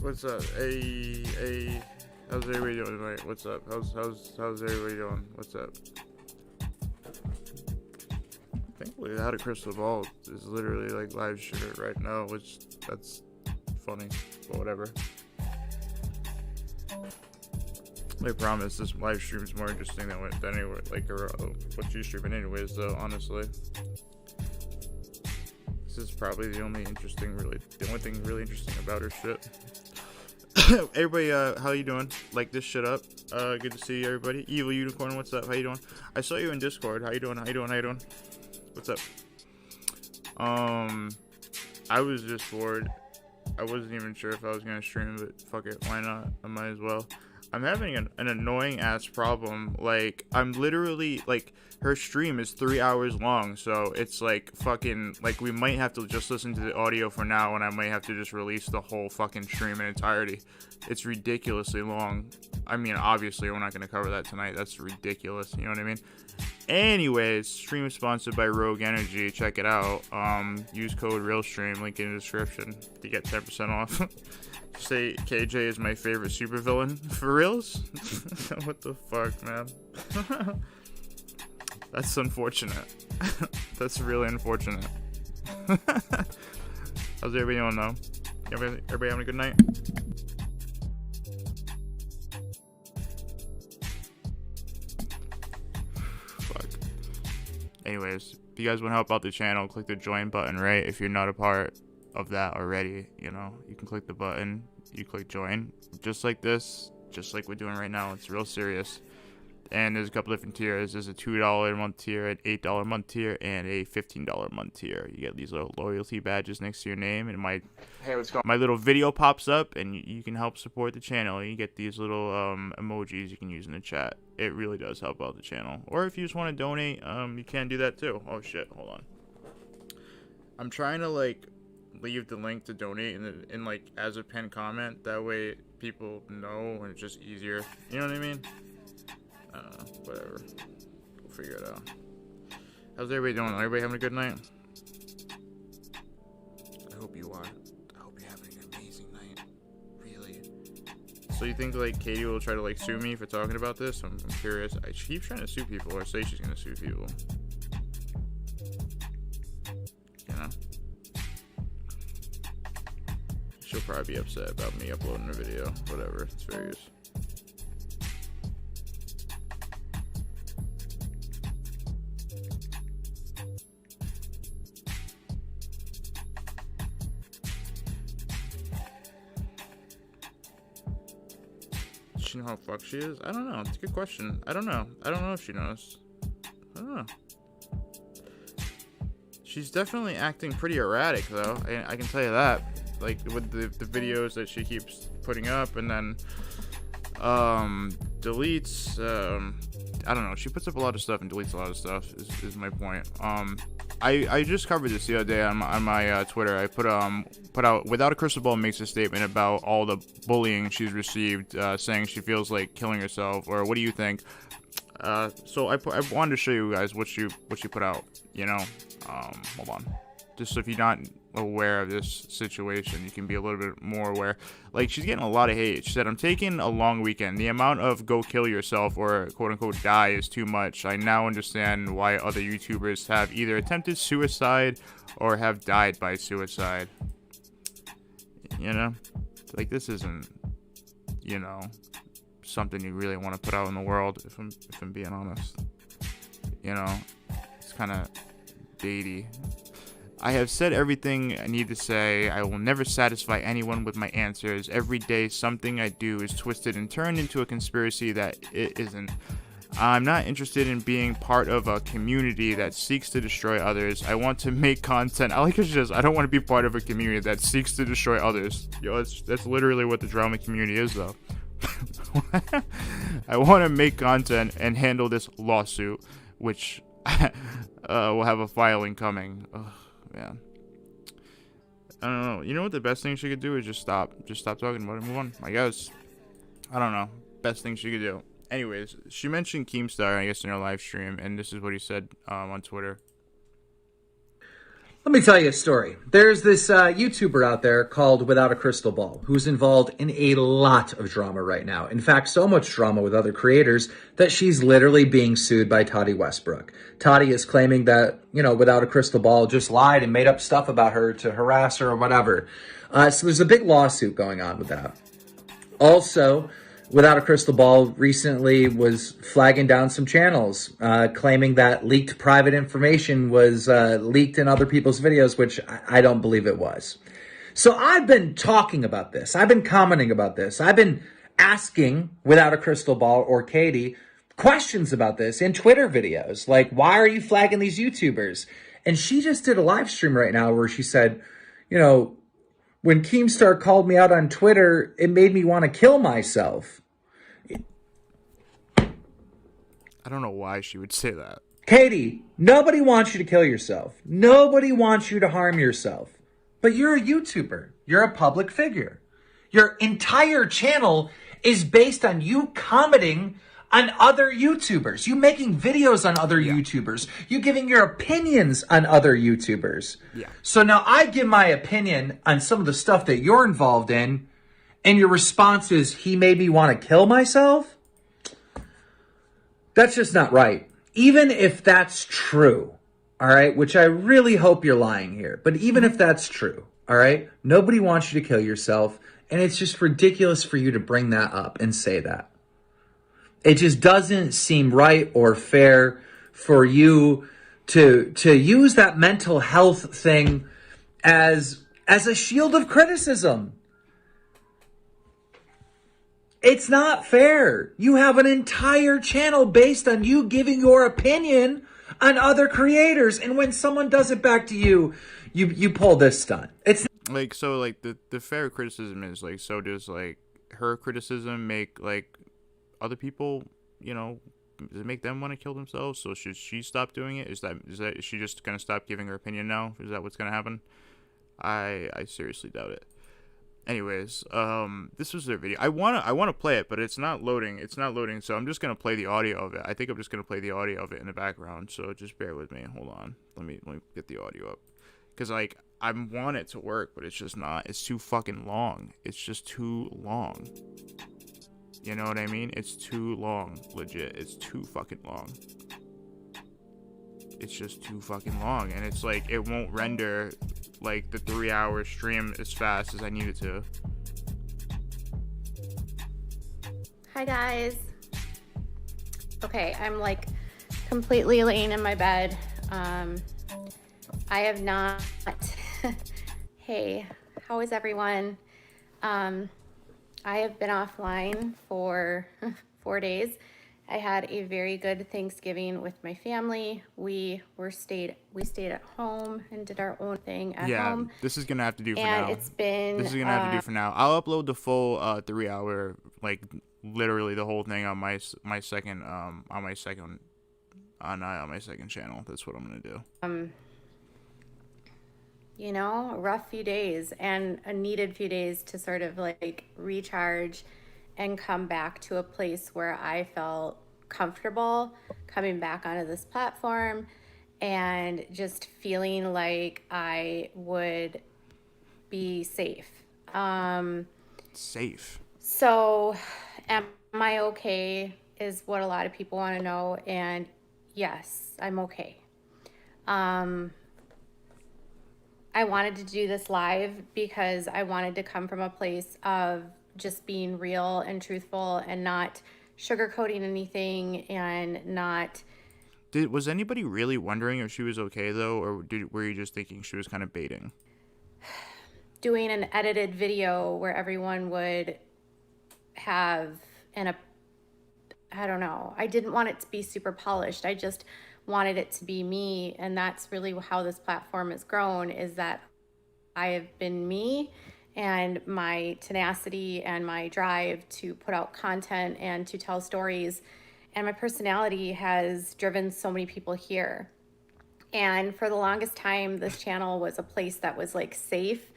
What's up? Hey, how's everybody doing tonight? What's up? How's everybody doing? What's up? I think Without a Crystal Ball is literally like live streaming right now, which that's funny, but whatever. I promise this live stream is more interesting than anyway, like what you streaming anyways. Though honestly, this is probably the only thing really interesting about her shit. Everybody, how you doing? Like this shit up. Good to see you, everybody. Evil Unicorn, what's up? How you doing? I saw you in Discord. How you doing? What's up? I was just bored. I wasn't even sure if I was gonna stream, but fuck it, why not? I might as well. I'm having an annoying ass problem. Like, I'm literally, like, her stream is 3 hours long, so it's like fucking, like, we might have to just listen to the audio for now, and I might have to just release the whole fucking stream in entirety. It's ridiculously long. I mean, obviously, we're not gonna cover that tonight. That's ridiculous, you know what I mean? Anyways, stream is sponsored by Rogue Energy. Check it out. Use code RealStream, link in the description to get 10% off. Say KJ is my favorite supervillain. For reals? What the fuck, man? That's unfortunate. That's really unfortunate. How's everybody doing though? Everybody having a good night? Fuck. Anyways, if you guys want to help out the channel, click the join button, right? If you're not a part of that already, you know, you can click the button, you click join, just like this, just like we're doing right now. It's real serious. And there's a couple different tiers. There's a $2 a month tier, an $8 a month tier, and a $15 a month tier. You get these little loyalty badges next to your name, and my little video pops up, and you can help support the channel. You get these little emojis you can use in the chat. It really does help out the channel. Or if you just want to donate, you can do that too. Oh shit, hold on. I'm trying to like leave the link to donate in like as a pinned comment. That way people know, and it's just easier. You know what I mean? Whatever. We'll figure it out. How's everybody doing? Everybody having a good night? I hope you are. I hope you're having an amazing night. Really. So you think like Katie will try to like sue me for talking about this? I'm curious. She keeps trying to sue people, or say she's gonna sue people. You know? She'll probably be upset about me uploading a video. Whatever. It's various. Does she know how fucked she is? I don't know. It's a good question. I don't know. I don't know if she knows. I don't know. She's definitely acting pretty erratic, though. I can tell you that. Like, with the videos that she keeps putting up, and then deletes. I don't know. She puts up a lot of stuff and deletes a lot of stuff. Is my point. I just covered this the other day on my Twitter. I put out Without a Crystal Ball makes a statement about all the bullying she's received, saying she feels like killing herself, or what do you think? So I wanted to show you guys what she put out. You know, hold on. Just so if you're not aware of this situation, you can be a little bit more aware. Like, she's getting a lot of hate. She said, "I'm taking a long weekend. The amount of go kill yourself or quote-unquote die is too much. I now understand why other YouTubers have either attempted suicide or have died by suicide." You know? Like, this isn't, you know, something you really want to put out in the world, if I'm being honest. You know? kind of baity. I have said everything I need to say. I will never satisfy anyone with my answers. Every day, something I do is twisted and turned into a conspiracy that it isn't. I'm not interested in being part of a community that seeks to destroy others. I want to make content. I like it just, I don't want to be part of a community that seeks to destroy others. Yo, that's literally what the drama community is, though. I want to make content and handle this lawsuit, which will have a filing coming. Ugh, man. I don't know. You know what the best thing she could do is just stop talking about it. Move on. I guess. I don't know. Best thing she could do. Anyways, she mentioned Keemstar, I guess, in her live stream, and this is what he said on Twitter. Let me tell you a story. There's this YouTuber out there called Without a Crystal Ball who's involved in a lot of drama right now. In fact, so much drama with other creators that she's literally being sued by Toddy Westbrook. Toddy is claiming that, Without a Crystal Ball just lied and made up stuff about her to harass her or whatever. So there's a big lawsuit going on with that. Also, Without a Crystal Ball recently was flagging down some channels, claiming that leaked private information was leaked in other people's videos, which I don't believe it was. So I've been talking about this. I've been commenting about this. I've been asking Without a Crystal Ball or Katie questions about this in Twitter videos. Like, why are you flagging these YouTubers? And she just did a live stream right now where she said, when Keemstar called me out on Twitter, it made me want to kill myself. I don't know why she would say that. Katie, nobody wants you to kill yourself. Nobody wants you to harm yourself. But you're a YouTuber. You're a public figure. Your entire channel is based on you commenting on other YouTubers. You making videos on other YouTubers. You giving your opinions on other YouTubers. Yeah. So now I give my opinion on some of the stuff that you're involved in, and your response is, he made me want to kill myself? That's just not right. Even if that's true, all right, which I really hope you're lying here, but even if that's true, all right, nobody wants you to kill yourself, and it's just ridiculous for you to bring that up and say that. It just doesn't seem right or fair for you to use that mental health thing as a shield of criticism. It's not fair. You have an entire channel based on you giving your opinion on other creators. And when someone does it back to you, you pull this stunt. It's like, so like the fair criticism is like, so does like her criticism make like other people, does it make them want to kill themselves? So should she stop doing it? Is she just gonna stop giving her opinion now? Is that what's gonna happen? I seriously doubt it. Anyways, this was their video. I wanna play it, but it's not loading. So I'm just gonna play the audio of it. I think I'm just gonna play the audio of it in the background. So just bear with me. Hold on. Let me get the audio up. Cause like I want it to work, but it's just not. It's too fucking long. It's just too long. You know what I mean? It's too long. Legit. It's too fucking long. It's just too fucking long, and it's like it won't render like the 3-hour stream as fast as I need it to. Hi guys. Okay, I'm like completely laying in my bed. I have not hey, how is everyone? I have been offline for 4 days. I had a very good Thanksgiving with my family. We stayed at home and did our own thing at home. Yeah, this is gonna have to do for and now. It's been This is gonna have to do for now. I'll upload the full 3-hour, like literally the whole thing on my second channel. That's what I'm gonna do. A rough few days and a needed few days to sort of like recharge and come back to a place where I felt comfortable coming back onto this platform and just feeling like I would be safe. Safe. So am I okay is what a lot of people want to know. And yes, I'm okay. I wanted to do this live because I wanted to come from a place of just being real and truthful and not sugarcoating anything and not Was anybody really wondering if she was okay though, or were you just thinking she was kind of baiting? Doing an edited video where everyone would have I don't know. I didn't want it to be super polished. I just wanted it to be me, and that's really how this platform has grown, is that I have been me, and my tenacity and my drive to put out content and to tell stories, and my personality has driven so many people here. And for the longest time, this channel was a place that was like safe,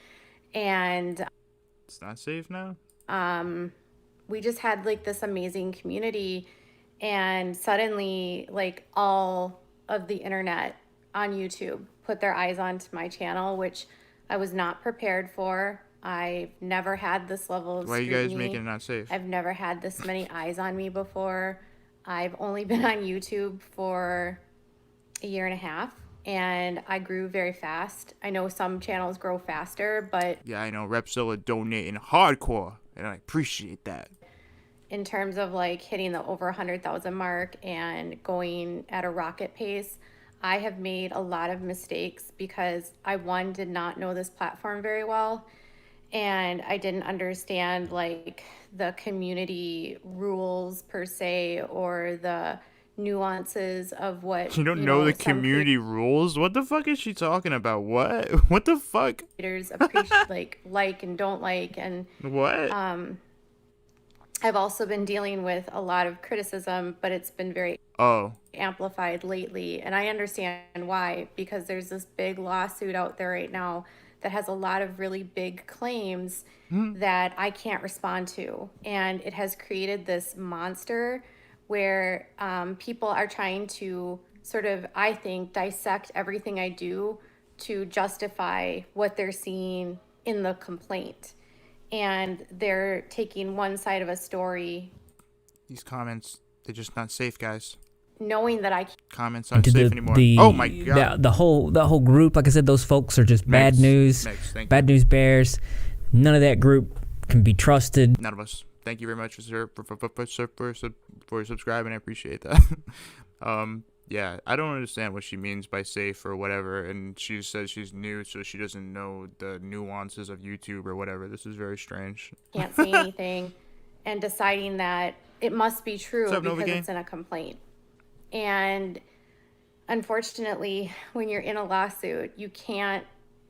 and It's not safe now. we just had like this amazing community, and suddenly like all of the internet on YouTube put their eyes onto my channel, which I was not prepared for. I've never had this level of Why are scrutiny. you guys making it not safe? I've never had this many eyes on me before. I've only been on YouTube for a year and a half, and I grew very fast. I know some channels grow faster, but Yeah, I know. Repzilla donating hardcore, and I appreciate that. in terms of like hitting the over 100,000 mark and going at a rocket pace, I have made a lot of mistakes because I, one, did not know this platform very well, and I didn't understand like the community rules per se, or the nuances of what You don't know the community rules? What the fuck is she talking about? What? What the fuck? creators appreciate like and don't like. And What? I've also been dealing with a lot of criticism, but it's been very Oh. amplified lately, and I understand why, because there's this big lawsuit out there right now that has a lot of really big claims that I can't respond to, and it has created this monster where people are trying to sort of, I think, dissect everything I do to justify what they're seeing in the complaint, and they're taking one side of a story. These comments, they're just not safe, guys. Knowing that I Comments aren't safe anymore. Oh my god. The whole group, like I said, those folks are just bad news. Bad news bears. None of that group can be trusted. None of us. Thank you very much, sir, for subscribing. I appreciate that. Yeah, I don't understand what she means by safe or whatever, and she says she's new, so she doesn't know the nuances of YouTube or whatever. This is very strange. can't say anything, and deciding that it must be true because it's in a complaint. And unfortunately, when you're in a lawsuit, you can't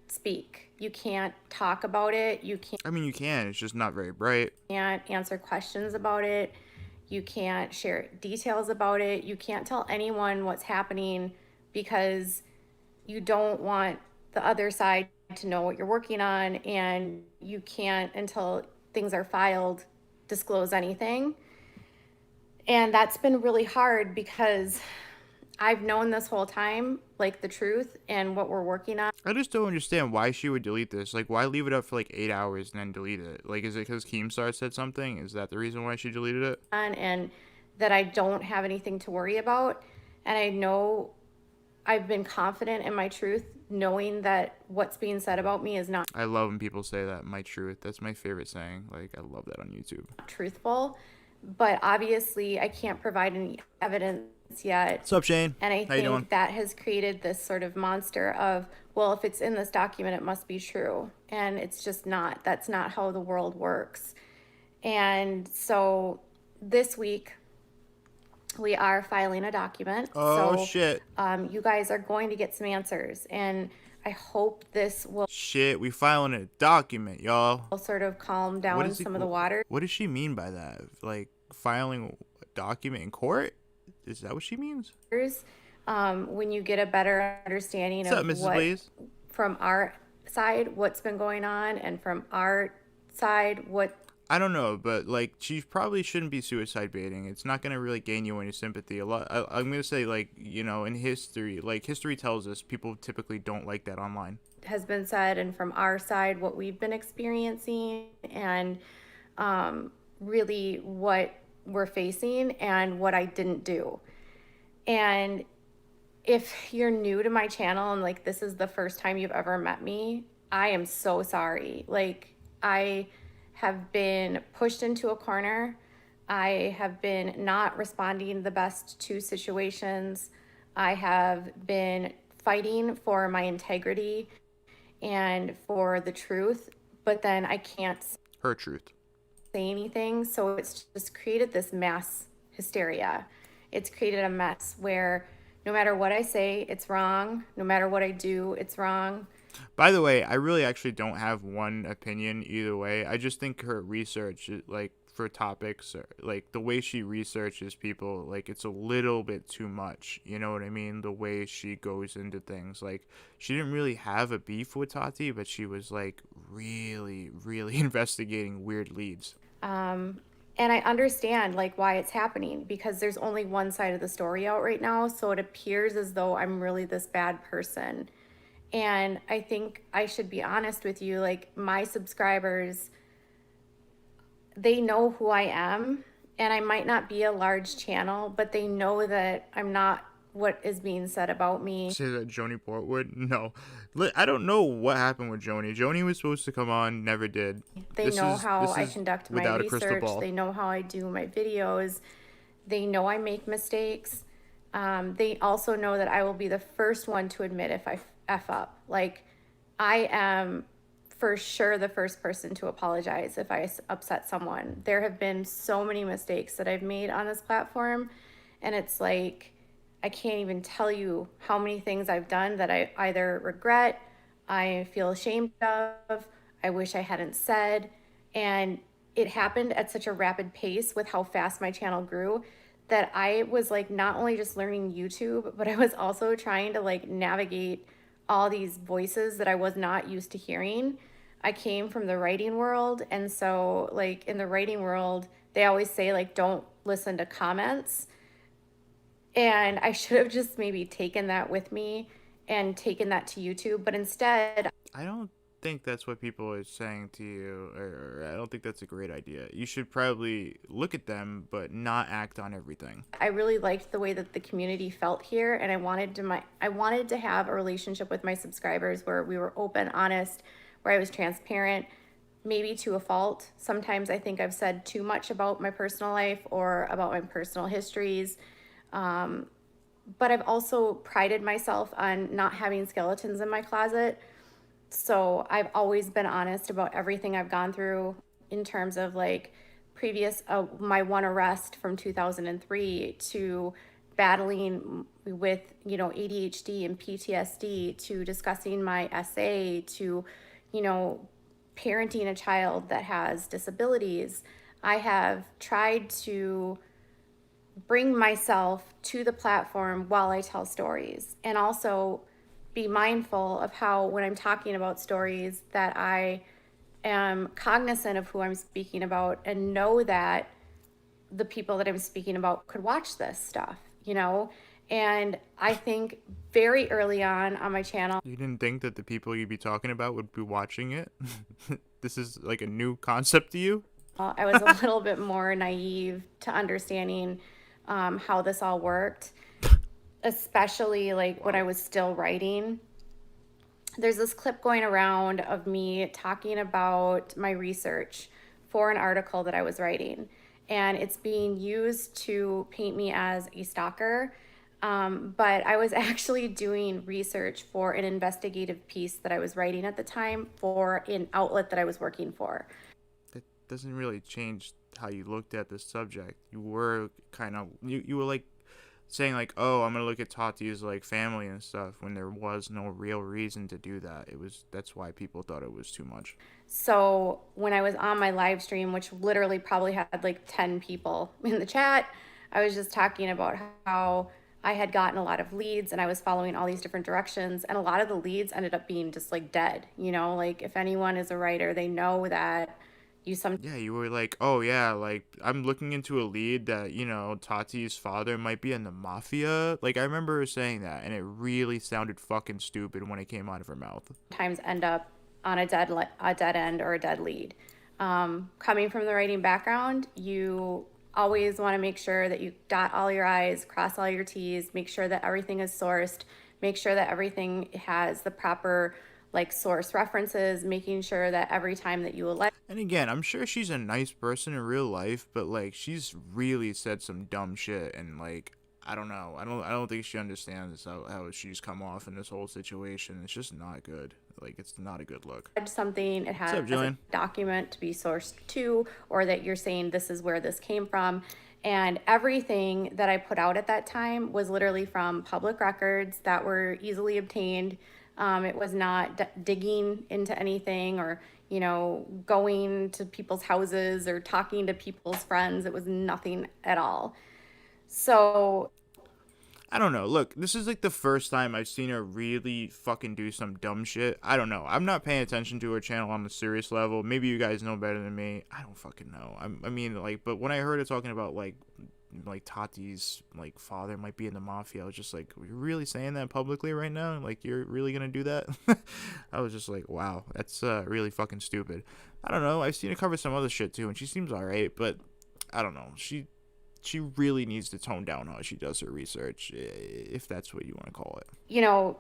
speak. You can't talk about it. You can't. I mean, you can. It's just not very bright. Can't answer questions about it. You can't share details about it. You can't tell anyone what's happening because you don't want the other side to know what you're working on, and you can't, until things are filed, disclose anything. And that's been really hard because I've known this whole time, like, the truth and what we're working on. I just don't understand why she would delete this. Like, why leave it up for like 8 hours and then delete it? Like, is it because Keemstar said something? Is that the reason why she deleted it? And that I don't have anything to worry about. And I know I've been confident in my truth, knowing that what's being said about me is not I love when people say that, my truth. That's my favorite saying. Like, I love that on YouTube. truthful. But obviously, I can't provide any evidence yet. What's up, Shane? And I How you doing? think that has created this sort of monster of, well, if it's in this document, it must be true. And it's just not. That's not how the world works. And so this week, we are filing a document. Oh, so, shit. You guys are going to get some answers. And I hope this will Shit, we filing a document, y'all. sort of calm down some of the water. What does she mean by that? Like, filing a document in court? Is that what she means? When you get a better understanding What's of up, Mrs. what, Blaze? from our side, what's been going on, and from our side, what. I don't know, but like, she probably shouldn't be suicide baiting. It's not gonna really gain you any sympathy. A lot. I'm gonna say, like, you know, in history, like, history tells us people typically don't like that online. Has been said, and from our side, what we've been experiencing, and really what we're facing, and what I didn't do. And if you're new to my channel and like this is the first time you've ever met me, I am so sorry. Like, I have been pushed into a corner. I have been not responding the best to situations. I have been fighting for my integrity and for the truth, but then I can't her truth. Say anything. So it's just created this mass hysteria. It's created a mess where no matter what I say, it's wrong. No matter what I do, it's wrong. By the way, I really actually don't have one opinion either way. I just think her research, like for topics, or like the way she researches people, like it's a little bit too much. You know what I mean? The way she goes into things. Like she didn't really have a beef with Tati, but she was like really, really investigating weird leads. And I understand like why it's happening, because there's only one side of the story out right now. So it appears as though I'm really this bad person. And I think I should be honest with you, like my subscribers, they know who I am, and I might not be a large channel, but they know that I'm not what is being said about me. Say that Joni Portwood? No. I don't know what happened with Joni. Joni was supposed to come on, never did. They know how I conduct my research. They know how I do my videos. They know I make mistakes. They also know that I will be the first one to admit if I F up. Like, I am for sure the first person to apologize if I upset someone. There have been so many mistakes that I've made on this platform, and it's like, I can't even tell you how many things I've done that I either regret, I feel ashamed of, I wish I hadn't said. And it happened at such a rapid pace with how fast my channel grew that I was like not only just learning YouTube, but I was also trying to like navigate all these voices that I was not used to hearing. I came from the writing world, and so like in the writing world, they always say like don't listen to comments. And I should have just maybe taken that with me and taken that to YouTube, but instead, I don't think that's what people are saying to you, or I don't think that's a great idea. You should probably look at them, but not act on everything. I really liked the way that the community felt here, and I wanted to have a relationship with my subscribers where we were open, honest, where I was transparent, maybe to a fault. Sometimes I think I've said too much about my personal life or about my personal histories. But I've also prided myself on not having skeletons in my closet. So I've always been honest about everything I've gone through in terms of like my one arrest from 2003 to battling with, ADHD and PTSD, to discussing my essay, to, parenting a child that has disabilities. I have tried to bring myself to the platform while I tell stories, and also be mindful of how when I'm talking about stories that I am cognizant of who I'm speaking about and know that the people that I'm speaking about could watch this stuff, And I think very early on my channel. You didn't think that the people you'd be talking about would be watching it? This is like a new concept to you? I was a little bit more naive to understanding how this all worked, especially like when I was still writing. There's this clip going around of me talking about my research for an article that I was writing, and it's being used to paint me as a stalker. But I was actually doing research for an investigative piece that I was writing at the time for an outlet that I was working for. That doesn't really change how you looked at the subject. You were kind of you were like saying like, oh, I'm gonna look at Tati's like family and stuff, when there was no real reason to do that. That's why people thought it was too much. So when I was on my live stream, which literally probably had like 10 people in the chat, I was just talking about how I had gotten a lot of leads and I was following all these different directions, and a lot of the leads ended up being just like dead. Like if anyone is a writer, they know that you were like, oh yeah, like I'm looking into a lead that Tati's father might be in the mafia. Like I remember her saying that, and it really sounded fucking stupid when it came out of her mouth. Sometimes end up on a dead end or a dead lead. Coming from the writing background, you always want to make sure that you dot all your I's, cross all your T's, make sure that everything is sourced, make sure that everything has the proper like source references, making sure that every time that you elect. And again, I'm sure she's a nice person in real life, but like she's really said some dumb shit, and like I don't know. I don't think she understands how she's come off in this whole situation. It's just not good. Like, it's not a good look. Something, it has a document to be sourced to, or that you're saying this is where this came from. And everything that I put out at that time was literally from public records that were easily obtained. It was not digging into anything or, you know, going to people's houses or talking to people's friends. It was nothing at all. So I don't know. Look, this is like the first time I've seen her really fucking do some dumb shit. I don't know. I'm not paying attention to her channel on a serious level. Maybe you guys know better than me. I don't fucking know. I mean, like, but when I heard her talking about like Tati's like father might be in the mafia, I was just like, you're really saying that publicly right now? Like, you're really gonna do that? I was just like, wow, that's really fucking stupid. I don't know. I've seen her cover some other shit too, and she seems alright, but I don't know. She really needs to tone down how she does her research, if that's what you want to call it. You know,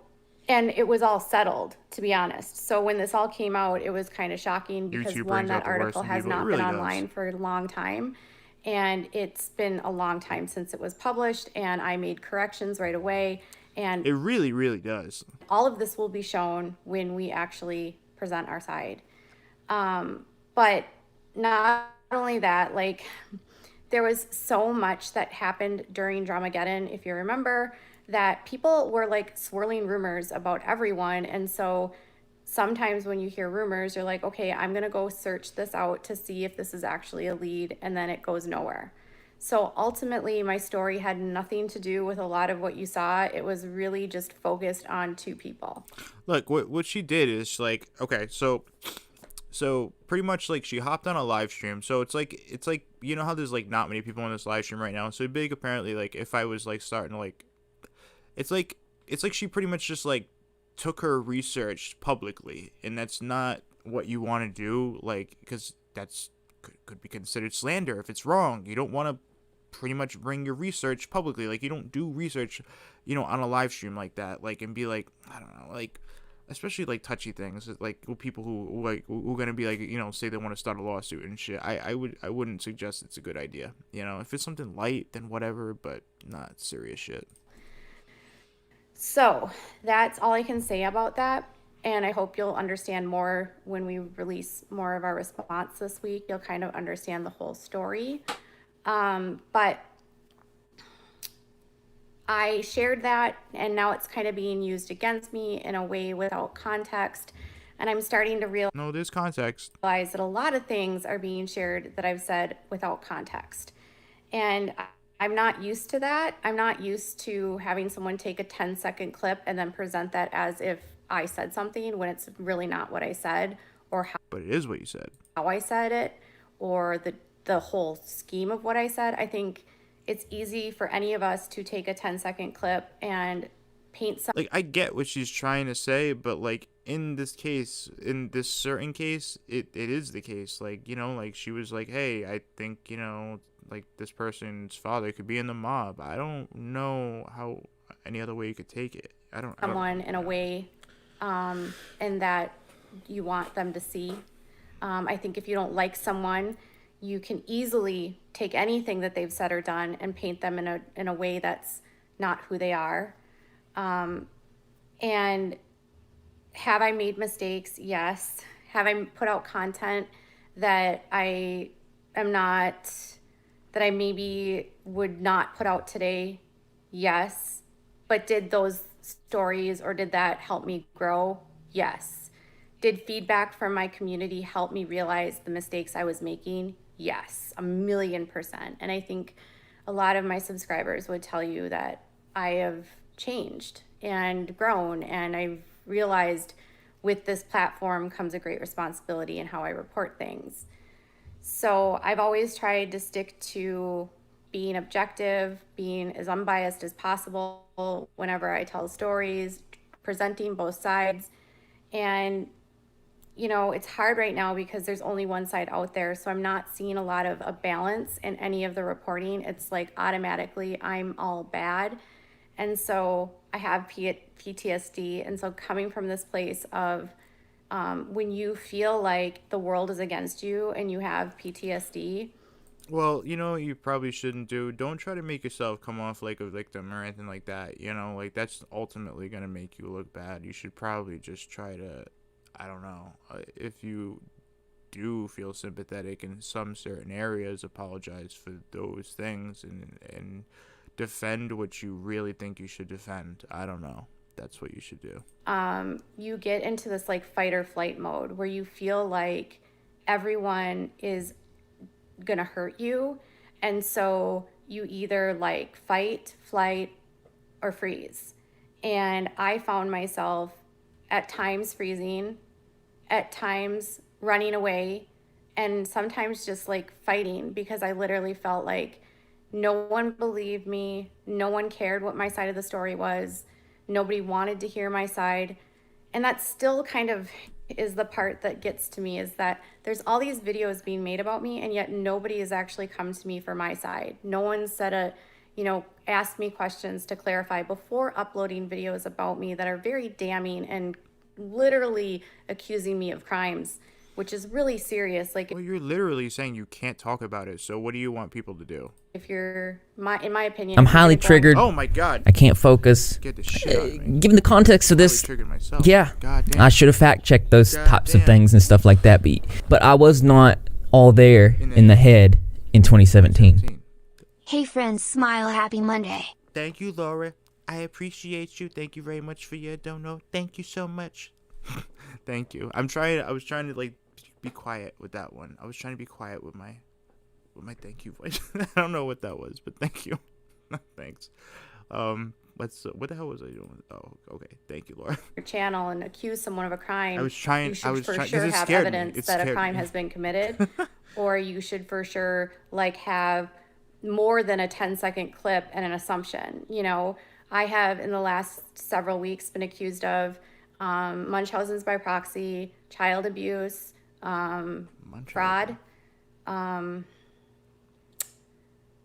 and it was all settled, to be honest. So when this all came out, it was kind of shocking because YouTube one, that article has not really been online for a long time. And it's been a long time since it was published, and I made corrections right away. And it really, really does. All of this will be shown when we actually present our side. But not only that, like, there was so much that happened during Dramageddon, if you remember, that people were like swirling rumors about everyone. And so sometimes when you hear rumors, you're like, okay, I'm going to go search this out to see if this is actually a lead. And then it goes nowhere. So ultimately, my story had nothing to do with a lot of what you saw. It was really just focused on two people. Look, what she did is like, okay, so pretty much like she hopped on a live stream. So it's like you know how there's like not many people on this live stream right now. So big apparently, like if I was like starting to like, it's like she pretty much just like took her research publicly, and that's not what you want to do. Like, because that's could be considered slander if it's wrong. You don't want to pretty much bring your research publicly. Like, you don't do research, you know, on a live stream like that. Like, and be like, I don't know, like, especially like touchy things, like people who gonna be like, you know, say they want to start a lawsuit and shit. I wouldn't suggest it's a good idea. You know, if it's something light, then whatever, but not serious shit. So that's all I can say about that. And I hope you'll understand more when we release more of our response this week. You'll kind of understand the whole story. But I shared that, and now it's kind of being used against me in a way without context. And I'm starting to realize there's context. That a lot of things are being shared that I've said without context. And I'm not used to that. I'm not used to having someone take a 10-second clip and then present that as if I said something when it's really not what I said, or how. But it is what you said. How I said it, or the whole scheme of what I said. I think it's easy for any of us to take a 10-second clip and paint something. Like, I get what she's trying to say, but like in this case, in this certain case, it is the case. Like, you know, like she was like, hey, I think, you know, like this person's father could be in the mob. I don't know how any other way you could take it. Someone in a way, and that you want them to see. I think if you don't like someone, you can easily take anything that they've said or done and paint them in a way that's not who they are. And have I made mistakes? Yes. Have I put out content that I maybe would not put out today? Yes. But did those stories, or did that help me grow? Yes. Did feedback from my community help me realize the mistakes I was making? Yes, 1,000,000%. And I think a lot of my subscribers would tell you that I have changed and grown, and I've realized with this platform comes a great responsibility in how I report things. So I've always tried to stick to being objective, being as unbiased as possible whenever I tell stories, presenting both sides. And you know, it's hard right now because there's only one side out there. So I'm not seeing a lot of a balance in any of the reporting. It's like automatically I'm all bad. And so I have PTSD. And so coming from this place of when you feel like the world is against you and you have PTSD, Well, you know what you probably shouldn't do? Don't try to make yourself come off like a victim or anything like that. You know, like that's ultimately going to make you look bad. You should probably just try to, I don't know, if you do feel sympathetic in some certain areas, apologize for those things and defend what you really think you should defend. I don't know. That's what you should do. You get into this like fight or flight mode where you feel like everyone is gonna hurt you, and so you either like fight, flight, or freeze. And I found myself at times freezing, at times running away, and sometimes just like fighting because I literally felt like no one believed me, no one cared what my side of the story was, nobody wanted to hear my side. And that still kind of is the part that gets to me, is that there's all these videos being made about me, and yet nobody has actually come to me for my side. No one said asked me questions to clarify before uploading videos about me that are very damning and literally accusing me of crimes, which is really serious. Like, well, you're literally saying you can't talk about it. So what do you want people to do? if you're in my opinion, I'm highly triggered. Oh my god, I can't focus. get the shit out of me. Given the context of this, Triggered myself. yeah, God damn. I should have fact checked those God types of damn. things and stuff like that. But I was not all there in the head in 2017. Hey friends, smile, happy Monday. Thank you, Laura. I appreciate you. Thank you very much for your dono. Thank you so much. Thank you. I was trying to like be quiet with that one. I was trying to be quiet with my thank you voice. I don't know what that was, but thank you. Thanks. What the hell was I doing? Oh, okay. Thank you, Laura. your channel and accuse someone of a crime, You should for sure it have scared me. evidence It that a scared crime me. has been committed, or you should for sure like have more than a 10-second clip and an assumption. You know, I have in the last several weeks been accused of Munchausen's by proxy, child abuse, fraud,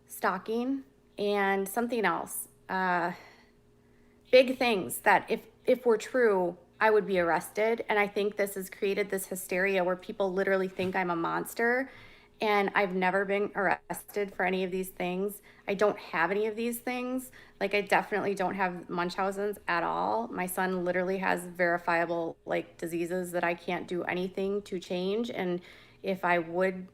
stalking, and something else. Big things that if were true, I would be arrested. And I think this has created this hysteria where people literally think I'm a monster. And I've never been arrested for any of these things. I don't have any of these things. Like, I definitely don't have Munchausen's at all. My son literally has verifiable like diseases that I can't do anything to change. And if I would,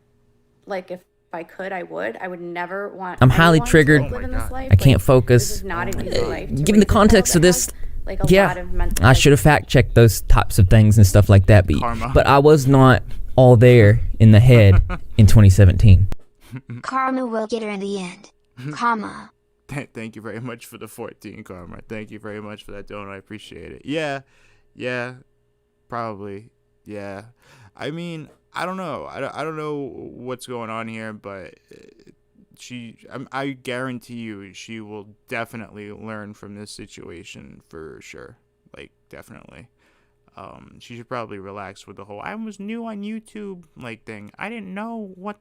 like, if I could, I would never want. I'm highly triggered. To live in this life. I can't Like, focus. This is not an easy life. Given the context of this, like a yeah, lot of mental, I should have fact checked those types of things and stuff like that. Karma. But I was not all there in the head in 2017. Karma will get her in the end. Karma. Thank you very much for the 14, Karma. Thank you very much for that donut. I appreciate it. Yeah, probably. Yeah. I mean, I don't know. I don't know what's going on here, but I guarantee you she will definitely learn from this situation for sure. Like, definitely. She should probably relax with the whole "I was new on YouTube" like thing. I didn't know what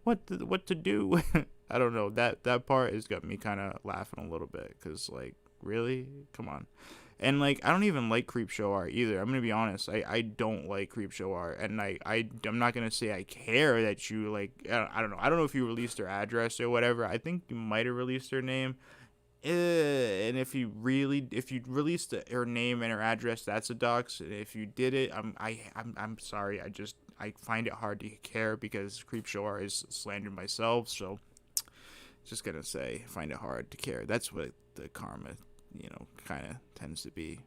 what to do. I don't know. That part has got me kind of laughing a little bit, because like, really, come on. And like, I don't even like Creepshow art either. I'm gonna be honest. I don't like Creepshow art, and I'm not gonna say I care that you like. I don't know. I don't know if you released her address or whatever. I think you might have released her name. And if you released her name and her address, that's a dox. If you did it, I'm sorry. I find it hard to care, because Creepshow is slandered myself. So just gonna say, find it hard to care. That's what the karma, kind of tends to be,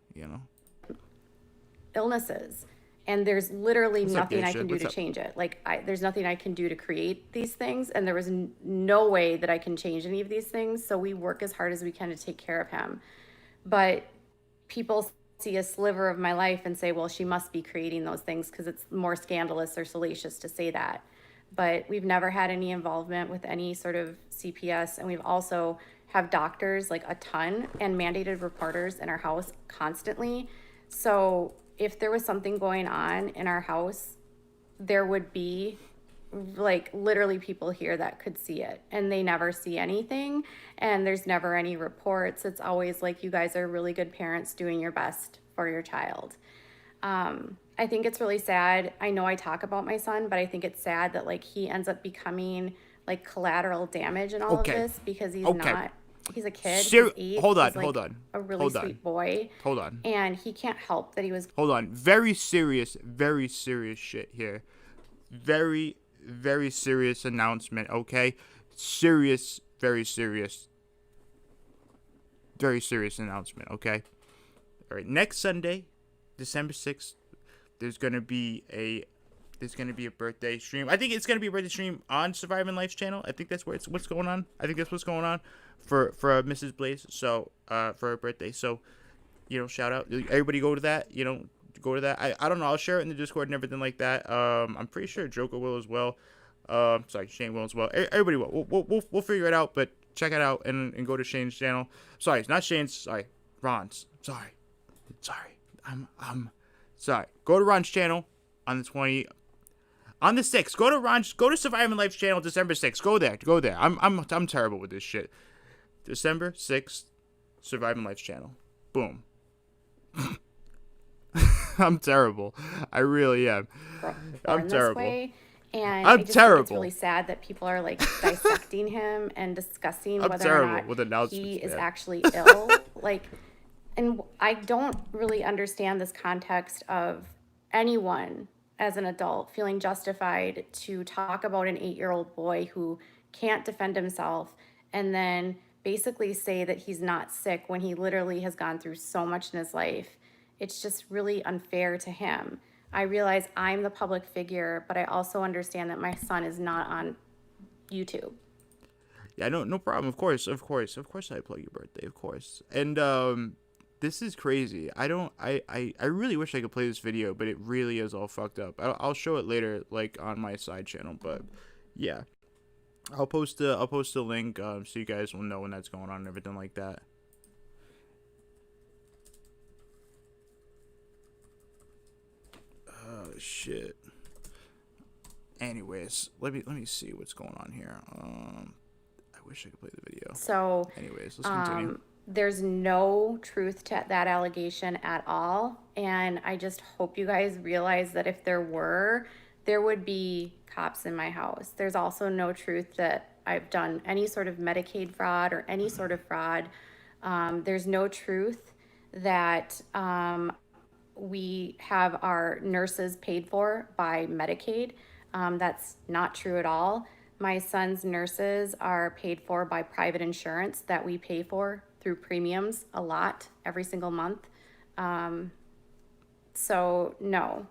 illnesses. And there's literally What's up, nothing I Geisha? can do What's to up? change it. Like, there's nothing I can do to create these things, and there was no way that I can change any of these things. So we work as hard as we can to take care of him. But people see a sliver of my life and say, well, she must be creating those things because it's more scandalous or salacious to say that. But we've never had any involvement with any sort of CPS, and we've also have doctors, like a ton, and mandated reporters in our house constantly. So if there was something going on in our house, there would be like literally people here that could see it, and they never see anything, and there's never any reports. It's always like, you guys are really good parents doing your best for your child. I think it's really sad. I know I talk about my son, but I think it's sad that like he ends up becoming like collateral damage in all of this because he's not. He's a kid. He's 8. Hold on, he's like hold on. A really hold sweet on. boy. Hold on. And he can't help that he was. Hold on. Very serious shit here. Very, very serious announcement, okay? Serious, very serious. Very serious announcement, okay? All right, next Sunday, December 6th, there's going to be a birthday stream. I think it's going to be a birthday stream on Surviving Life's channel. I think that's what's going on. I think that's what's going on for Mrs. Blaze. So, for her birthday. So, shout out. Everybody go to that, go to that. I don't know. I'll share it in the Discord and everything like that. I'm pretty sure Joker will as well. Sorry, Shane will as well. Everybody will. We'll figure it out, but check it out and go to Shane's channel. Sorry, not Shane's. Sorry, Ron's. Sorry. I'm sorry. Go to Ron's channel on the 6th. Go to Surviving Life's channel December 6th. Go there. I'm terrible with this shit. December 6th, Surviving Life's channel. Boom. I'm terrible. I really am. I'm terrible. And I'm I just terrible. think it's really sad that people are like dissecting him and discussing whether or not he is actually ill. And I don't really understand this context of anyone as an adult feeling justified to talk about an 8-year-old boy who can't defend himself and then basically say that he's not sick when he literally has gone through so much in his life. It's just really unfair to him. I realize I'm the public figure, but I also understand that my son is not on YouTube. Yeah, no problem. Of course I plug your birthday, of course. And this is crazy. I really wish I could play this video, but it really is all fucked up. I'll show it later, like on my side channel. But yeah, I'll post a link so you guys will know when that's going on and everything like that. Oh shit. Anyways, let me see what's going on here. I wish I could play the video. So anyways, let's continue. There's no truth to that allegation at all. And I just hope you guys realize that if there were, there would be cops in my house. There's also no truth that I've done any sort of Medicaid fraud or any sort of fraud. There's no truth that we have our nurses paid for by Medicaid. That's not true at all. My son's nurses are paid for by private insurance that we pay for through premiums a lot every single month. So no,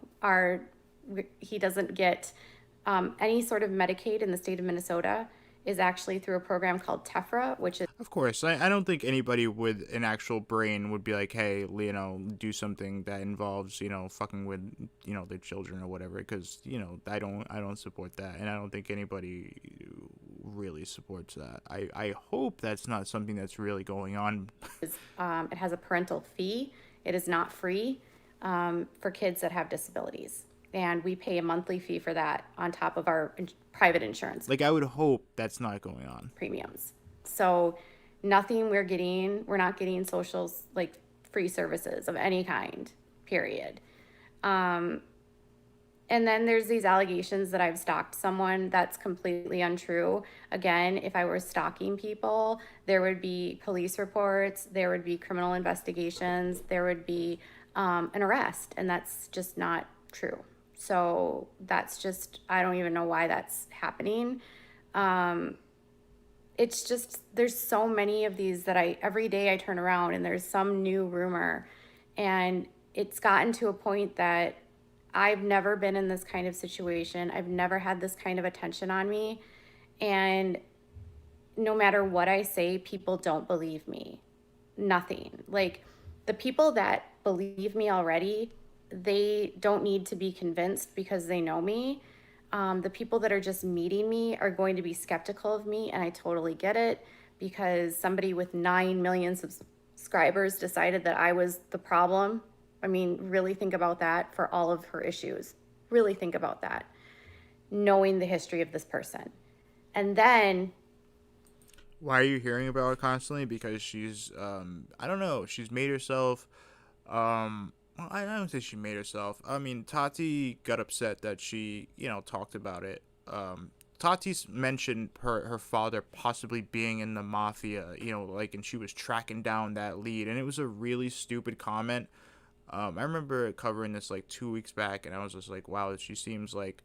he doesn't get any sort of Medicaid in the state of Minnesota is actually through a program called TEFRA, which is... Of course, I don't think anybody with an actual brain would be like, hey, do something that involves, fucking with, their children or whatever, because, I don't support that, and I don't think anybody really supports that. I hope that's not something that's really going on. It has a parental fee. It is not free for kids that have disabilities. And we pay a monthly fee for that on top of our private insurance. Like, I would hope that's not going on. Premiums. So nothing we're not getting socials, like free services of any kind, period. And then there's these allegations that I've stalked someone. That's completely untrue. Again, if I were stalking people, there would be police reports, there would be criminal investigations, there would be an arrest, and that's just not true. So that's just, I don't even know why that's happening. It's just, there's so many of these that every day I turn around and there's some new rumor, and it's gotten to a point that I've never been in this kind of situation. I've never had this kind of attention on me. And no matter what I say, people don't believe me. Nothing. Like, the people that believe me already, they don't need to be convinced because they know me. The people that are just meeting me are going to be skeptical of me, and I totally get it, because somebody with 9 million subscribers decided that I was the problem. I mean, really think about that for all of her issues. Really think about that, knowing the history of this person. And then... Why are you hearing about her constantly? Because she's, I don't know, she's made herself... Well, I don't say she made herself. I mean, Tati got upset that she, talked about it Tati's mentioned her father possibly being in the mafia, you know, like, and she was tracking down that lead, and it was a really stupid comment. I remember covering this like 2 weeks back, and I was just like, wow, she seems like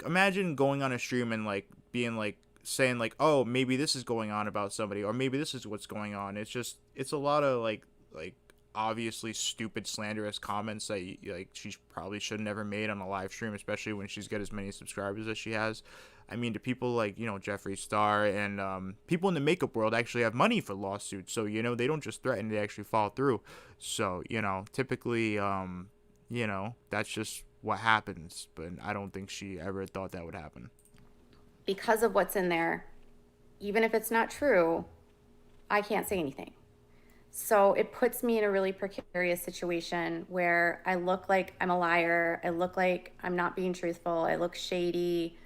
imagine going on a stream and like being like saying like, oh, maybe this is going on about somebody, or maybe this is what's going on. It's a lot of like obviously stupid slanderous comments that like she probably should have never made on a live stream, especially when she's got as many subscribers as she has. I mean, to people like, you know, Jeffree Star and people in the makeup world actually have money for lawsuits, so, you know, they don't just threaten, they actually follow through. So, you know, typically you know, that's just what happens, but I don't think she ever thought that would happen. Because of what's in there, even if it's not true, I can't say anything. So it puts me in a really precarious situation where I look like I'm a liar. I look like I'm not being truthful. I look shady.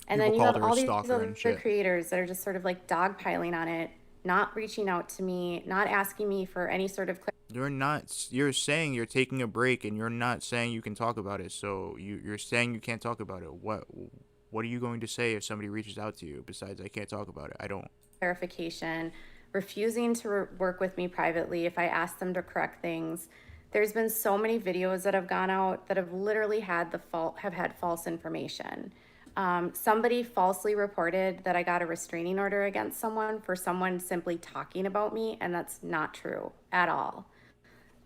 And then you have all these other creators that are just sort of like dogpiling on it, not reaching out to me, not asking me for any sort of You're saying you're taking a break, and you're not saying you can talk about it. So you're saying you can't talk about it. What are you going to say if somebody reaches out to you besides I can't talk about it? I don't. Clarification, refusing to work with me privately if I ask them to correct things. There's been so many videos that have gone out that have literally had false information. Somebody falsely reported that I got a restraining order against someone for someone simply talking about me, and that's not true at all.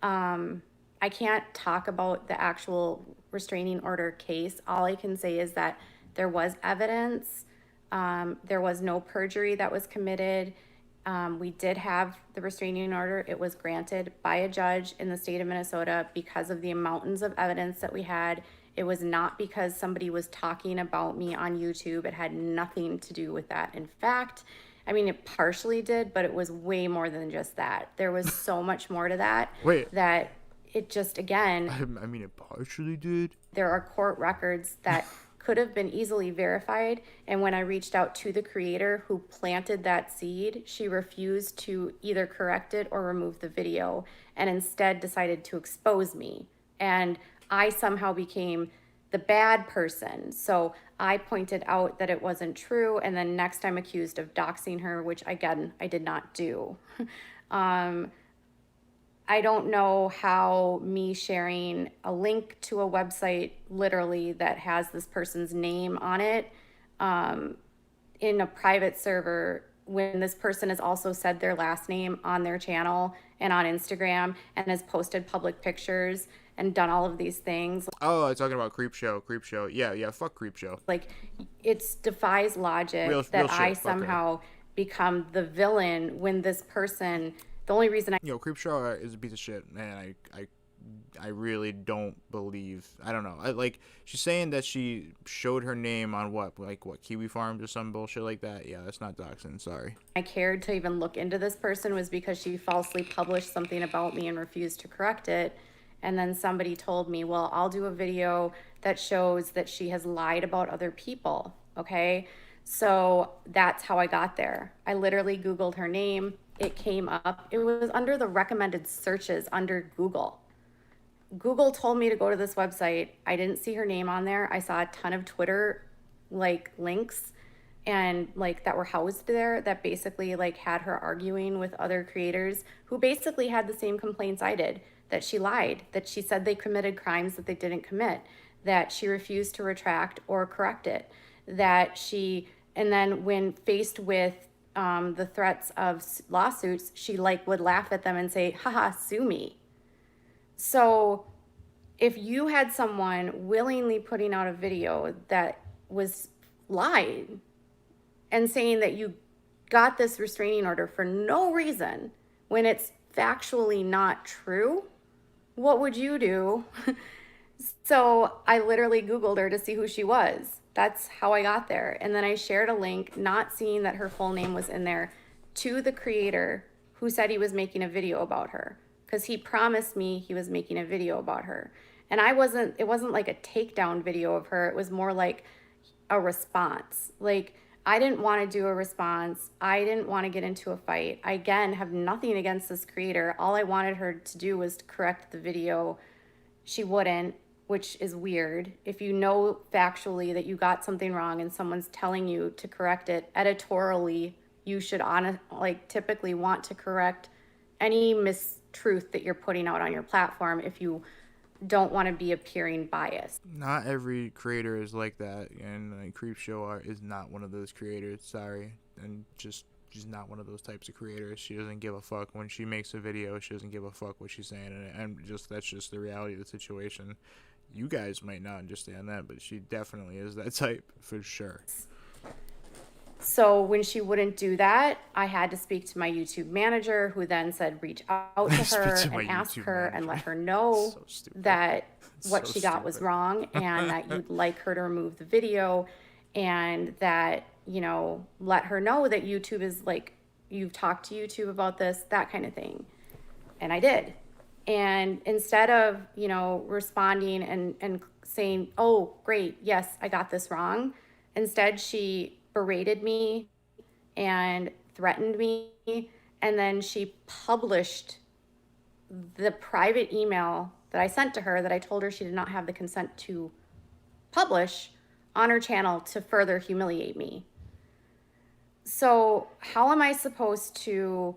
I can't talk about the actual restraining order case. All I can say is that there was evidence. There was no perjury that was committed. We did have the restraining order. It was granted by a judge in the state of Minnesota because of the mountains of evidence that we had. It was not because somebody was talking about me on YouTube. It had nothing to do with that. In fact, I mean, it partially did, but it was way more than just that. There was so much more to that. That it just, again... I mean, it partially did? There are court records that could have been easily verified, and when I reached out to the creator who planted that seed, she refused to either correct it or remove the video, and instead decided to expose me. And I somehow became the bad person. So I pointed out that it wasn't true, and then next I'm accused of doxing her, which again, I did not do. I don't know how me sharing a link to a website literally that has this person's name on it in a private server, when this person has also said their last name on their channel and on Instagram and has posted public pictures and done all of these things. Oh, I'm talking about Creepshow. Yeah, fuck Creepshow. Like, it defies logic that I somehow become the villain when this person, the only reason Creepshow is a piece of shit, man. I really don't believe, I don't know. Like, she's saying that she showed her name on what Kiwi Farms or some bullshit like that. Yeah, that's not doxing, sorry. I cared to even look into this person was because she falsely published something about me and refused to correct it. And then somebody told me, well, I'll do a video that shows that she has lied about other people, okay? So that's how I got there. I literally Googled her name. It came up. It was under the recommended searches under Google. Google told me to go to this website. I didn't see her name on there. I saw a ton of Twitter links and that were housed there that basically had her arguing with other creators who basically had the same complaints I did, that she lied, that she said they committed crimes that they didn't commit, that she refused to retract or correct it, that she, and then when faced with the threats of lawsuits, she would laugh at them and say, haha, sue me. So if you had someone willingly putting out a video that was lied and saying that you got this restraining order for no reason when it's factually not true, what would you do? So I literally Googled her to see who she was. That's how I got there. And then I shared a link, not seeing that her full name was in there, to the creator who said he was making a video about her, because he promised me he was making a video about her. And it wasn't like a takedown video of her. It was more like a response. I didn't want to do a response. I didn't want to get into a fight. I, again, have nothing against this creator. All I wanted her to do was to correct the video. She wouldn't. which is weird. If you know factually that you got something wrong and someone's telling you to correct it editorially, you should typically want to correct any mistruth that you're putting out on your platform if you don't want to be appearing biased. Not every creator is like that, and Creepshow Art is not one of those creators. Sorry, and she's not one of those types of creators. She doesn't give a fuck when she makes a video. She doesn't give a fuck what she's saying, and that's just the reality of the situation. You guys might not understand that, but she definitely is that type for sure. So when she wouldn't do that, I had to speak to my YouTube manager, who then said reach out to her and ask her and let her know that what she got was wrong and that you'd like her to remove the video, and that, you know, let her know that YouTube is like, you've talked to YouTube about this, that kind of thing. And I did. And instead of, you know, responding and saying, oh, great, yes, I got this wrong, instead she berated me and threatened me, and then she published the private email that I sent to her that I told her she did not have the consent to publish on her channel to further humiliate me. So how am I supposed to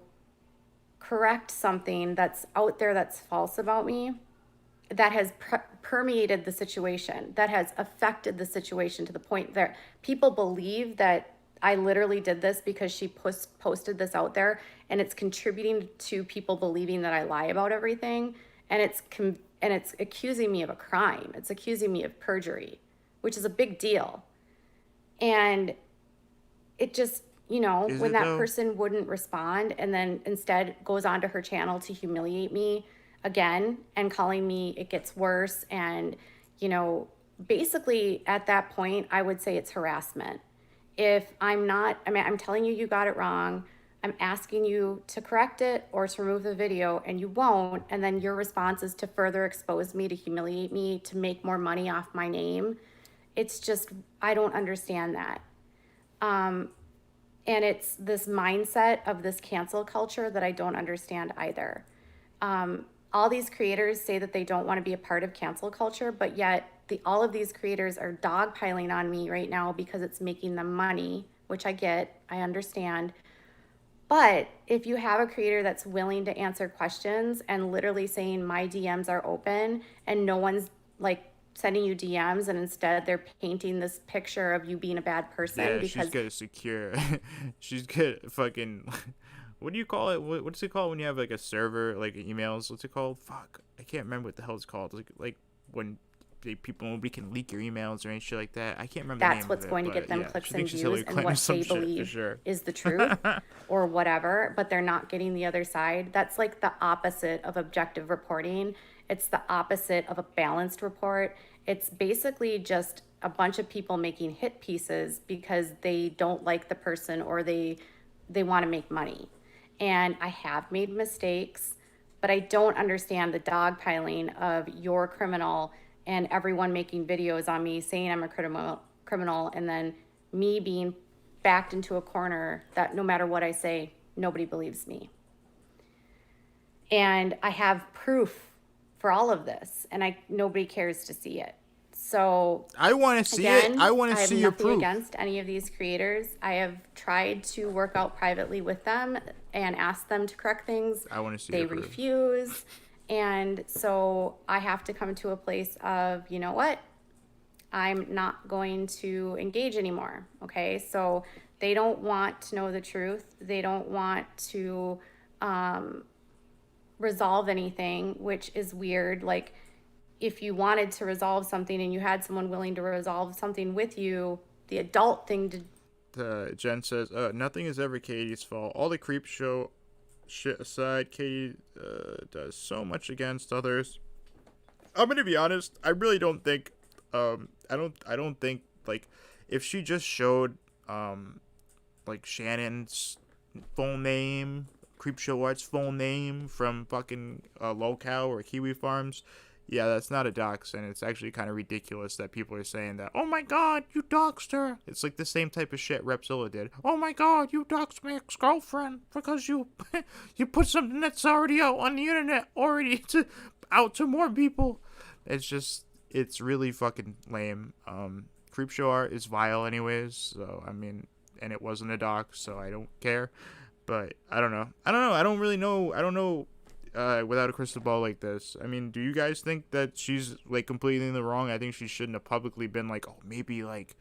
correct something that's out there that's false about me, that has permeated the situation, that has affected the situation to the point that people believe that I literally did this because she posted this out there, and it's contributing to people believing that I lie about everything, and it's accusing me of a crime. It's accusing me of perjury, which is a big deal. And it just, you know, when that person wouldn't respond and then instead goes onto her channel to humiliate me again and calling me it gets worse, and, you know, basically at that point I would say it's harassment. If I'm telling you got it wrong, I'm asking you to correct it or to remove the video, and you won't, and then your response is to further expose me, to humiliate me, to make more money off my name. It's just, I don't understand that. And it's this mindset of this cancel culture that I don't understand either. All these creators say that they don't want to be a part of cancel culture, but yet all of these creators are dogpiling on me right now because it's making them money, which I get, I understand. But if you have a creator that's willing to answer questions and literally saying my DMs are open and no one's like sending you DMs, and instead they're painting this picture of you being a bad person, because she's good secure. She's good fucking what do you call it? What's it called when you have like a server, like emails? What's it called? Fuck, I can't remember what the hell it's called. Like when nobody can leak your emails or any shit like that. I can't remember. That's what's going to get them clicks and views and what they believe is the truth or whatever, but they're not getting the other side. That's like the opposite of objective reporting. It's the opposite of a balanced report. It's basically just a bunch of people making hit pieces because they don't like the person or they want to make money. And I have made mistakes, but I don't understand the dogpiling of you're criminal and everyone making videos on me saying I'm a criminal, and then me being backed into a corner that no matter what I say, nobody believes me. And I have proof for all of this, and nobody cares to see it. So I want to see it. I want to see your proof. I have nothing against any of these creators. I have tried to work out privately with them and ask them to correct things. I want to see. They refuse. And so I have to come to a place of, you know what? I'm not going to engage anymore. Okay. So they don't want to know the truth. They don't want to resolve anything, which is weird. Like, if you wanted to resolve something and you had someone willing to resolve something with you, the adult thing to... Jen says, nothing is ever Katie's fault. All the creep show shit aside, Katie does so much against others. I'm gonna be honest, I really don't think, I don't think, like, if she just showed, like, Shannon's full name, Creepshow Art's full name from fucking Locale or Kiwi Farms, yeah, that's not a dox, and it's actually kind of ridiculous that people are saying that, oh my god, you doxed her. It's like the same type of shit Repzilla did. Oh my god, you doxed my ex-girlfriend because you you put something that's already out on the internet, already out to more people. It's just, it's really fucking lame. Creepshow art is vile anyways, so I mean, and it wasn't a dox, so I don't care. But I don't know. I don't really know. I don't know. Without a crystal ball like this, I mean, do you guys think that she's like completely in the wrong? I think she shouldn't have publicly been like, oh, maybe like,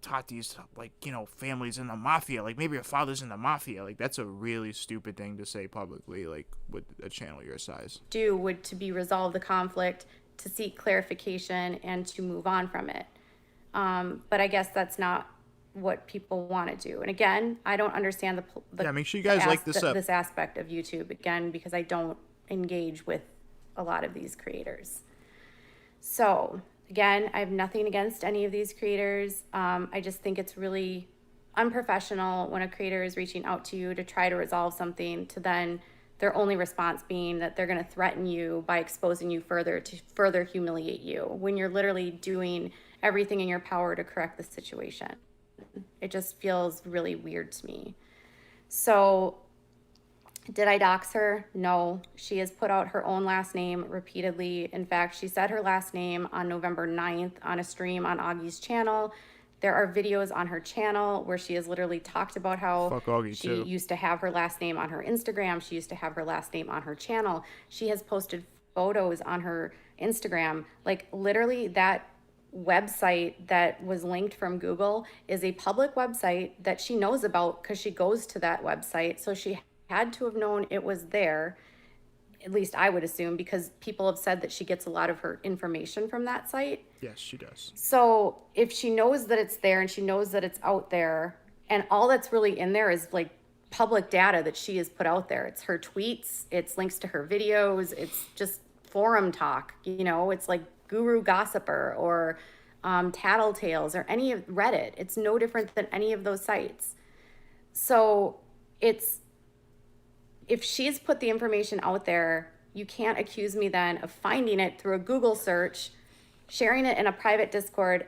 Tati's like, family's in the mafia. Like maybe her father's in the mafia. Like that's a really stupid thing to say publicly, like with a channel your size. Would to be resolve the conflict, to seek clarification, and to move on from it. But I guess that's not what people want to do. And again, I don't understand the make sure you guys like this up. This aspect of YouTube, again, because I don't engage with a lot of these creators. So again, I have nothing against any of these creators. I just think it's really unprofessional when a creator is reaching out to you to try to resolve something, to then their only response being that they're going to threaten you by exposing you further, to further humiliate you, when you're literally doing everything in your power to correct the situation. It just feels really weird to me. So did I dox her? No. She has put out her own last name repeatedly. In fact, she said her last name on November 9th on a stream on Augie's channel. There are videos on her channel where she has literally talked about how she used to have her last name on her Instagram. She used to have her last name on her channel. She has posted photos on her Instagram. Like literally that website that was linked from Google is a public website that she knows about because she goes to that website. So she had to have known it was there, at least I would assume, because people have said that she gets a lot of her information from that site. Yes, she does. So if she knows that it's there and she knows that it's out there, and all that's really in there is like public data that she has put out there. It's her tweets, it's links to her videos, it's just forum talk, it's like Guru Gossiper or Tattletales or any of Reddit. It's no different than any of those sites. So if she's put the information out there, you can't accuse me then of finding it through a Google search, sharing it in a private Discord,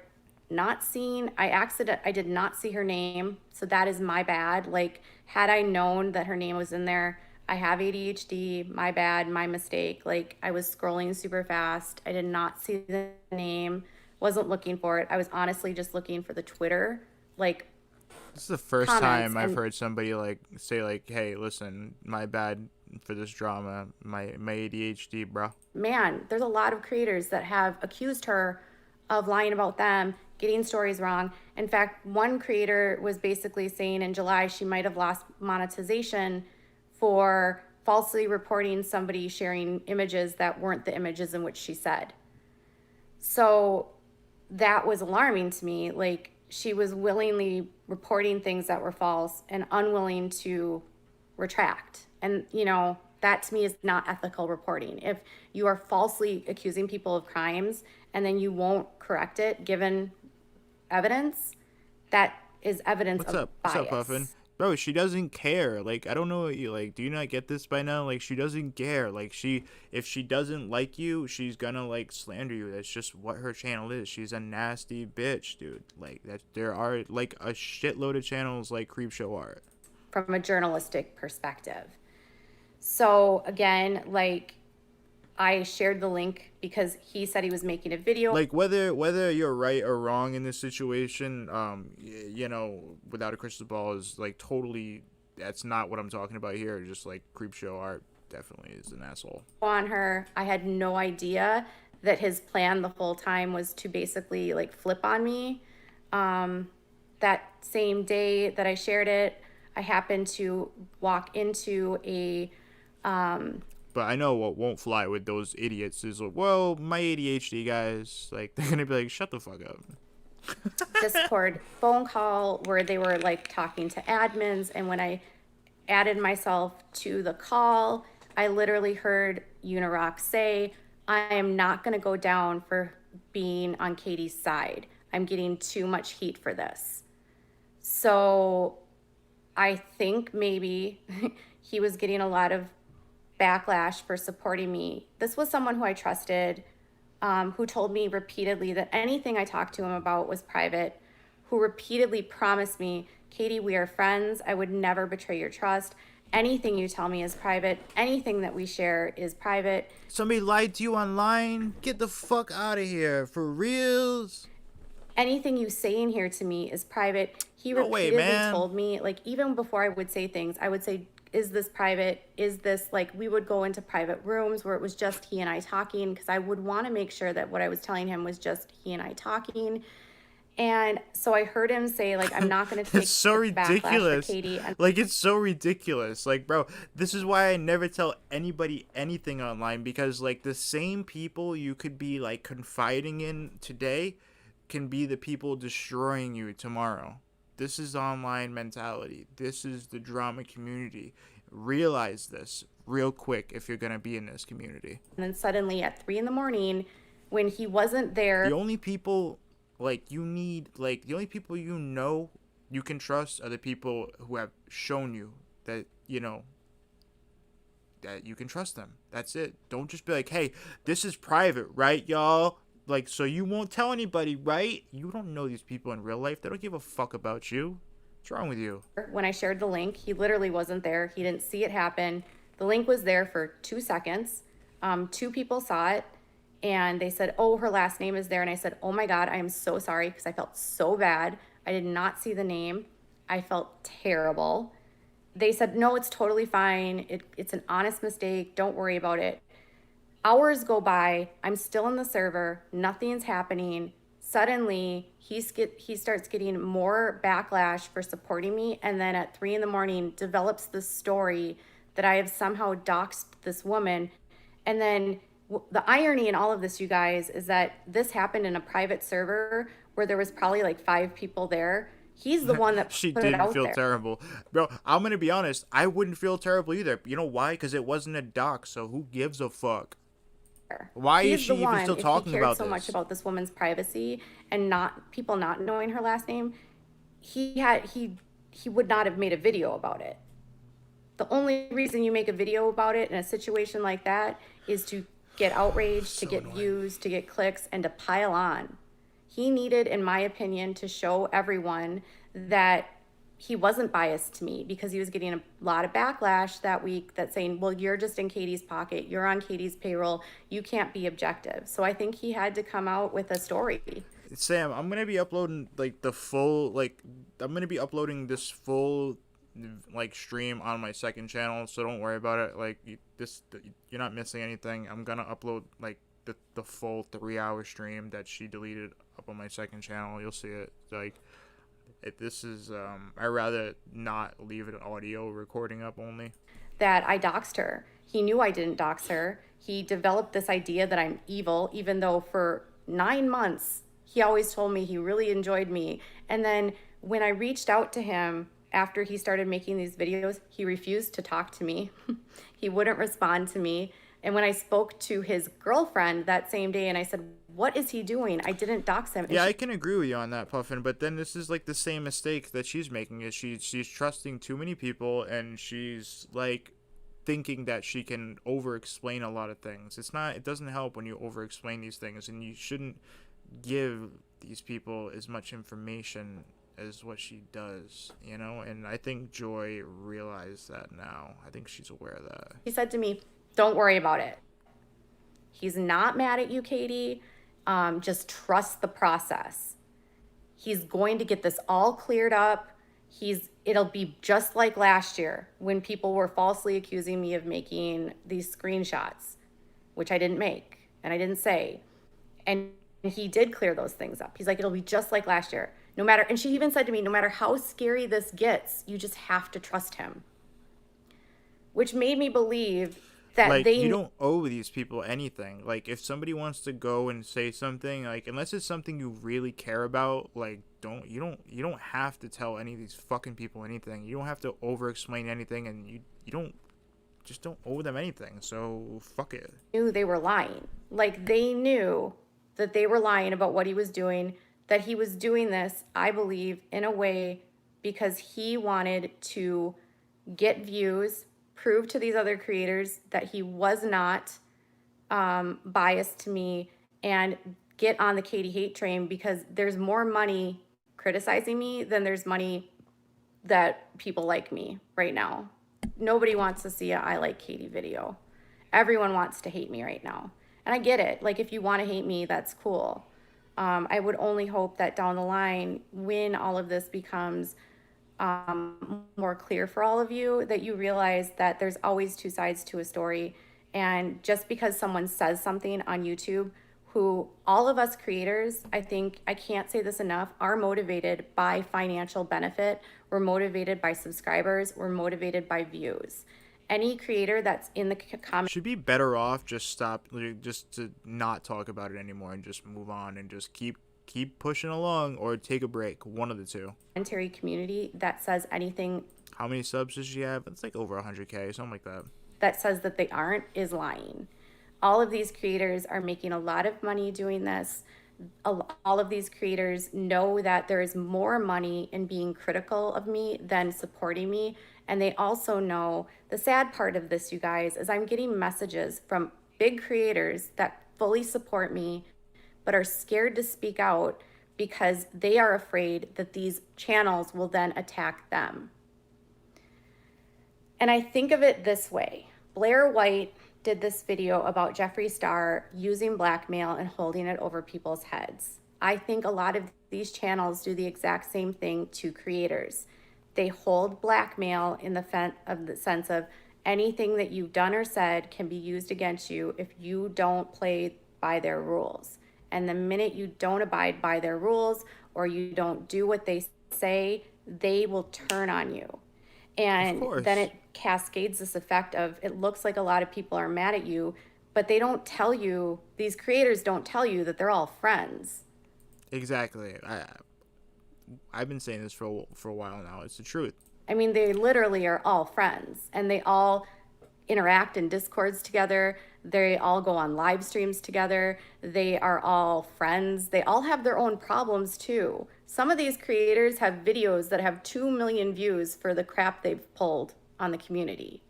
not seeing, I did not see her name. So that is my bad. Like, had I known that her name was in there, I have ADHD, my bad, my mistake. Like, I was scrolling super fast. I did not see the name, wasn't looking for it. I was honestly just looking for the Twitter, like, this is the first time I've heard somebody like say like, hey, listen, my bad for this drama, my ADHD, bro. Man, there's a lot of creators that have accused her of lying about them, getting stories wrong. In fact, one creator was basically saying in July she might have lost monetization for falsely reporting somebody sharing images that weren't the images in which she said. So that was alarming to me. Like, she was willingly reporting things that were false and unwilling to retract. And, that to me is not ethical reporting. If you are falsely accusing people of crimes and then you won't correct it given evidence, that is evidence of bias. What's up, Puffin? Bro, she doesn't care. Like, I don't know what you like. Do you not get this by now? Like, she doesn't care. Like, if she doesn't like you, she's gonna like slander you. That's just what her channel is. She's a nasty bitch, dude. Like, that there are like a shitload of channels like Creepshow Art. From a journalistic perspective. So again, like, I shared the link because he said he was making a video. Like, whether you're right or wrong in this situation, without a crystal ball is like totally, that's not what I'm talking about here. Just like Creepshow Art definitely is an asshole. On her, I had no idea that his plan the whole time was to basically like flip on me. That same day that I shared it, I happened to walk into a But I know what won't fly with those idiots is like, well, my ADHD guys, like, they're gonna be like, shut the fuck up. Discord phone call where they were like talking to admins, and when I added myself to the call, I literally heard Unirock say, I am not gonna go down for being on Katie's side. I'm getting too much heat for this. So I think maybe he was getting a lot of backlash for supporting me. This was someone who I trusted, who told me repeatedly that anything I talked to him about was private, who repeatedly promised me, Katie, we are friends. I would never betray your trust. Anything you tell me is private. Anything that we share is private. Somebody lied to you online? Get the fuck out of here. For reals? Anything you say in here to me is private. He repeatedly told me, like, even before I would say things, I would say, is this private? Is this, like, we would go into private rooms where it was just he and I talking, because I would want to make sure that what I was telling him was just he and I talking. And so I heard him say, like, I'm not going to take it's so ridiculous. Katie. Like, it's so ridiculous. Like, bro, this is why I never tell anybody anything online, because, like, the same people you could be, like, confiding in today can be the people destroying you tomorrow. This is online mentality. This is the drama community. Realize this real quick if you're going to be in this community. And then suddenly at 3 a.m, when he wasn't there, the only people... like, you need, like, the only people you know you can trust are the people who have shown you that, you know, that you can trust them. That's it. Don't just be like, hey, this is private, right, y'all? Like, so you won't tell anybody, right? You don't know these people in real life. They don't give a fuck about you. What's wrong with you? When I shared the link, he literally wasn't there. He didn't see it happen. The link was there for 2 seconds. 2 people saw it. And they said, oh, her last name is there. And I said, oh my God, I am so sorry, because I felt so bad. I did not see the name. I felt terrible. They said, no, it's totally fine. It's an honest mistake. Don't worry about it. Hours go by. I'm still in the server. Nothing's happening. Suddenly, he starts getting more backlash for supporting me. And then at 3 a.m, develops this story that I have somehow doxed this woman. And then the irony in all of this, you guys, is that this happened in a private server where there was probably like 5 people there. He's the one that she put it out didn't feel there. terrible. Bro, I'm going to be honest. I wouldn't feel terrible either. You know why? Because it wasn't a dox, so who gives a fuck? Why is she even still talking about this? He cared so much about this woman's privacy and not people not knowing her last name. He would not have made a video about it. The only reason you make a video about it in a situation like that is to get outraged, to get views, to get clicks, and to pile on. He needed, in my opinion, to show everyone that he wasn't biased to me, because he was getting a lot of backlash that week that's saying, well, you're just in Katie's pocket. You're on Katie's payroll. You can't be objective. So I think he had to come out with a story. Sam, I'm going to be uploading like the full, like, I'm going to be uploading this full like stream on my second channel, so don't worry about it. Like, you're not missing anything. I'm gonna upload like the full 3-hour stream that she deleted up on my second channel. You'll see it. Like, this is I'd rather not leave it an audio recording up only. That I doxed her. He knew I didn't dox her. He developed this idea that I'm evil, even though for 9 months he always told me he really enjoyed me. And then when I reached out to him after he started making these videos, he refused to talk to me. He wouldn't respond to me. And when I spoke to his girlfriend that same day and I said, what is he doing? I didn't dox him. Yeah, I can agree with you on that, Puffin. But then this is like the same mistake that she's making, is she's trusting too many people, and she's like thinking that she can over-explain a lot of things. It doesn't help when you over-explain these things, and you shouldn't give these people as much information as what she does, you know? And I think Joy realized that now. I think she's aware of that. He said to me, don't worry about it. He's not mad at you, Katie. Just trust the process. He's going to get this all cleared up. It'll be just like last year when people were falsely accusing me of making these screenshots, which I didn't make and I didn't say. And he did clear those things up. He's like, it'll be just like last year. And she even said to me, no matter how scary this gets, you just have to trust him. Which made me believe that like, you don't owe these people anything. Like, if somebody wants to go and say something, like, unless it's something you really care about, like, you don't have to tell any of these fucking people anything. You don't have to over explain anything, and you don't owe them anything. So fuck it. Knew they were lying. Like, they knew that they were lying about what he was doing, that he was doing this, I believe, in a way because he wanted to get views, prove to these other creators that he was not biased to me, and get on the Katie hate train, because there's more money criticizing me than there's money that people like me right now. nobody wants to see a I Like Katie video. Everyone wants to hate me right now. And I get it. Like, if you want to hate me, that's cool. I would only hope that down the line, when all of this becomes more clear for all of you, that you realize that there's always two sides to a story. And just because someone says something on YouTube, who all of us creators, I think, I can't say this enough, are motivated by financial benefit. We're motivated by subscribers. We're motivated by views. Any creator that's in the comments should be better off just to not talk about it anymore and just move on and just keep pushing along, or take a break. One of the two. Community that says anything. How many subs does she have? It's like over 100K, something like that. That says that they aren't, is lying. All of these creators are making a lot of money doing this. All of these creators know that there is more money in being critical of me than supporting me. And they also know, the sad part of this, you guys, is I'm getting messages from big creators that fully support me, but are scared to speak out because they are afraid that these channels will then attack them. And I think of it this way. Blair White did this video about Jeffree Star using blackmail and holding it over people's heads. I think a lot of these channels do the exact same thing to creators. They hold blackmail in the sense of anything that you've done or said can be used against you if you don't play by their rules. And the minute you don't abide by their rules, or you don't do what they say, they will turn on you. And then it cascades this effect of, it looks like a lot of people are mad at you, but they don't tell you, these creators don't tell you that they're all friends. Exactly. I've been saying this for a while now. It's the truth. I mean, they literally are all friends, and they all interact in Discords together. They all go on live streams together. They are all friends. They all have their own problems too. Some of these creators have videos that have 2 million views for the crap they've pulled on the community.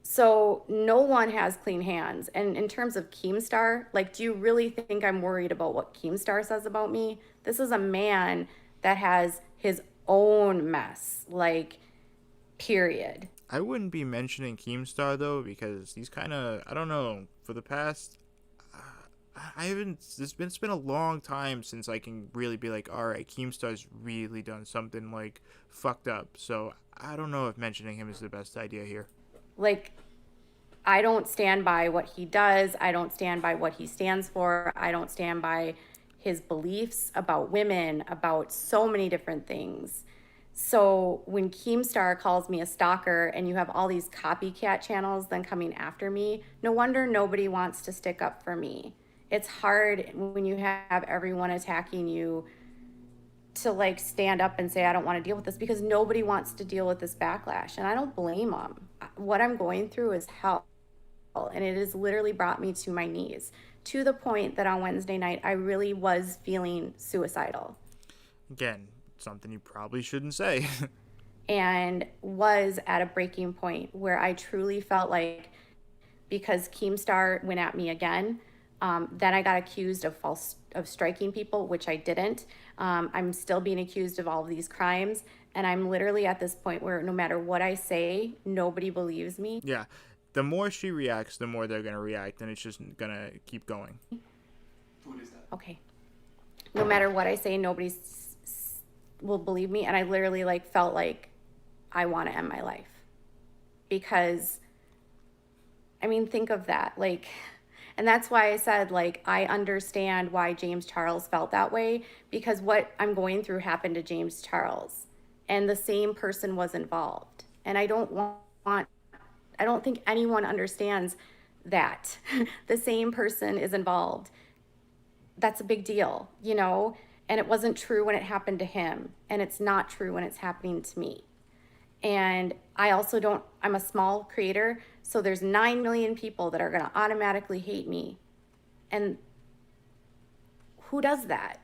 So no one has clean hands. And in terms of Keemstar, like, do you really think I'm worried about what Keemstar says about me? This is a man that has his own mess, like, period. I wouldn't be mentioning Keemstar though, because he's kind of, I don't know, for the past, it's been a long time since I can really be like, all right, Keemstar's really done something like fucked up. So I don't know if mentioning him is the best idea here. Like, I don't stand by what he does. I don't stand by what he stands for. I don't stand by his beliefs about women, about so many different things. So when Keemstar calls me a stalker and you have all these copycat channels then coming after me, no wonder nobody wants to stick up for me. It's hard when you have everyone attacking you to, like, stand up and say, I don't want to deal with this, because nobody wants to deal with this backlash. And I don't blame them. What I'm going through is hell. And it has literally brought me to my knees, to the point that on Wednesday night, I really was feeling suicidal. Again, something you probably shouldn't say. And was at a breaking point where I truly felt like, because Keemstar went at me again, then I got accused of striking people, which I didn't. I'm still being accused of all of these crimes, and I'm literally at this point where no matter what I say, nobody believes me. Yeah, the more she reacts, the more they're gonna react, and it's just gonna keep going. What is that? Okay. No matter what I say, nobody will believe me, and I literally, like, felt like I want to end my life. Because, I mean, think of that, like. And that's why I said, like, I understand why James Charles felt that way, because what I'm going through happened to James Charles, and the same person was involved. And I don't think anyone understands that. The same person is involved. That's a big deal, you know? And it wasn't true when it happened to him, and it's not true when it's happening to me. And I also I'm a small creator, so there's 9 million people that are going to automatically hate me. And who does that?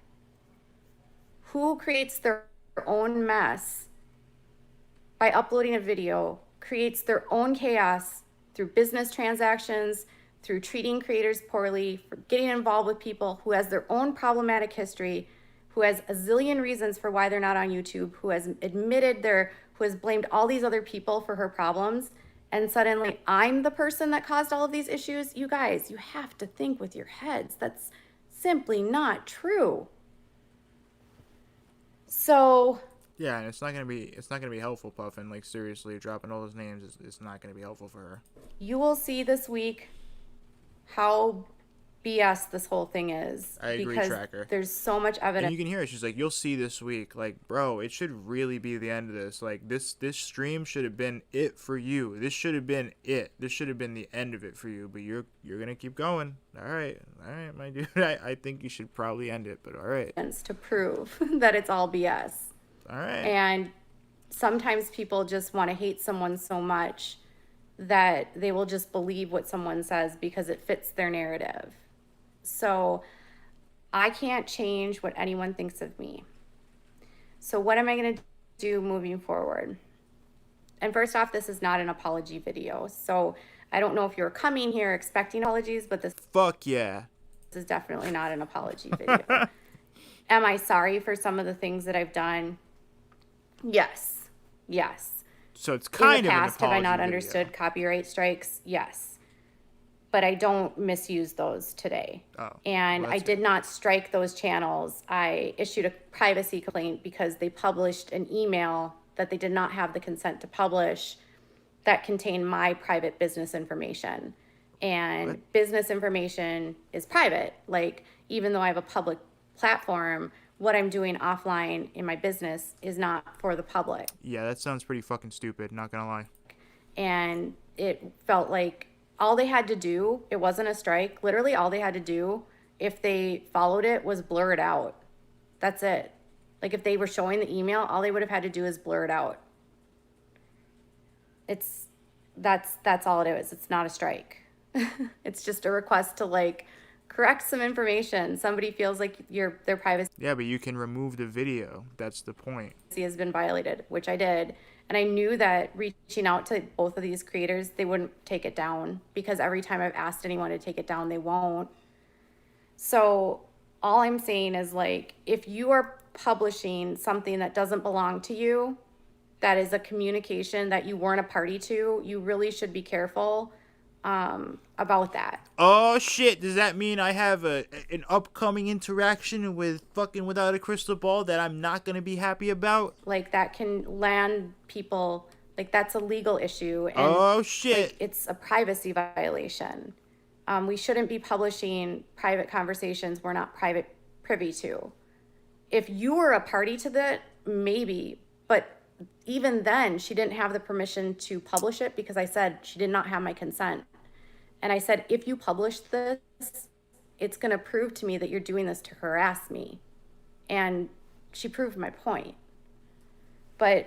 Who creates their own mess by uploading a video, creates their own chaos through business transactions, through treating creators poorly, for getting involved with people who has their own problematic history, who has a zillion reasons for why they're not on YouTube, who has who has blamed all these other people for her problems, and suddenly I'm the person that caused all of these issues. You guys, you have to think with your heads. That's simply not true. So yeah, and it's not gonna be helpful, Puffin. Like, seriously, dropping all those names is not gonna be helpful for her. you will see this week how BS this whole thing is. I agree, because Tracker. There's so much evidence. And you can hear it. She's like, "You'll see this week." Like, bro, it should really be the end of this. Like, this stream should have been it for you. This should have been it. This should have been the end of it for you. But you're gonna keep going. All right, my dude. I think you should probably end it. But all right. To prove that it's all BS. All right. And sometimes people just want to hate someone so much that they will just believe what someone says because it fits their narrative. So I can't change what anyone thinks of me. So what am I going to do moving forward? And first off, this is not an apology video. So I don't know if you're coming here expecting apologies, but this fuck yeah. This is definitely not an apology video. Am I sorry for some of the things that I've done? Yes. Yes. So it's kind of an apology. In the past, have I not video. understood copyright strikes? Yes. But I don't misuse those today. Oh, and well, I did not strike those channels. I issued a privacy complaint because they published an email that they did not have the consent to publish that contained my private business information. And what? Business information is private. Like, even though I have a public platform, what I'm doing offline in my business is not for the public. Yeah, that sounds pretty fucking stupid, not gonna lie. And it felt like all they had to do, it wasn't a strike, literally all they had to do, if they followed it, was blur it out. That's it. Like, if they were showing the email, all they would have had to do is blur it out. That's all it is. It's not a strike. It's just a request to, like, correct some information. Somebody feels like their privacy. Yeah, but you can remove the video. That's the point. Has been violated, which I did. And I knew that reaching out to both of these creators, they wouldn't take it down, because every time I've asked anyone to take it down, they won't. So all I'm saying is, like, if you are publishing something that doesn't belong to you, that is a communication that you weren't a party to, you really should be careful about that. Oh shit, does that mean I have an upcoming interaction with fucking Without a Crystal Ball that I'm not gonna be happy about? Like, that can land people, like, that's a legal issue. And, oh shit. like, it's a privacy violation. We shouldn't be publishing private conversations we're not privy to. If you were a party to that, maybe, but even then, she didn't have the permission to publish it, because I said she did not have my consent. And I said, if you publish this, it's going to prove to me that you're doing this to harass me. And she proved my point. But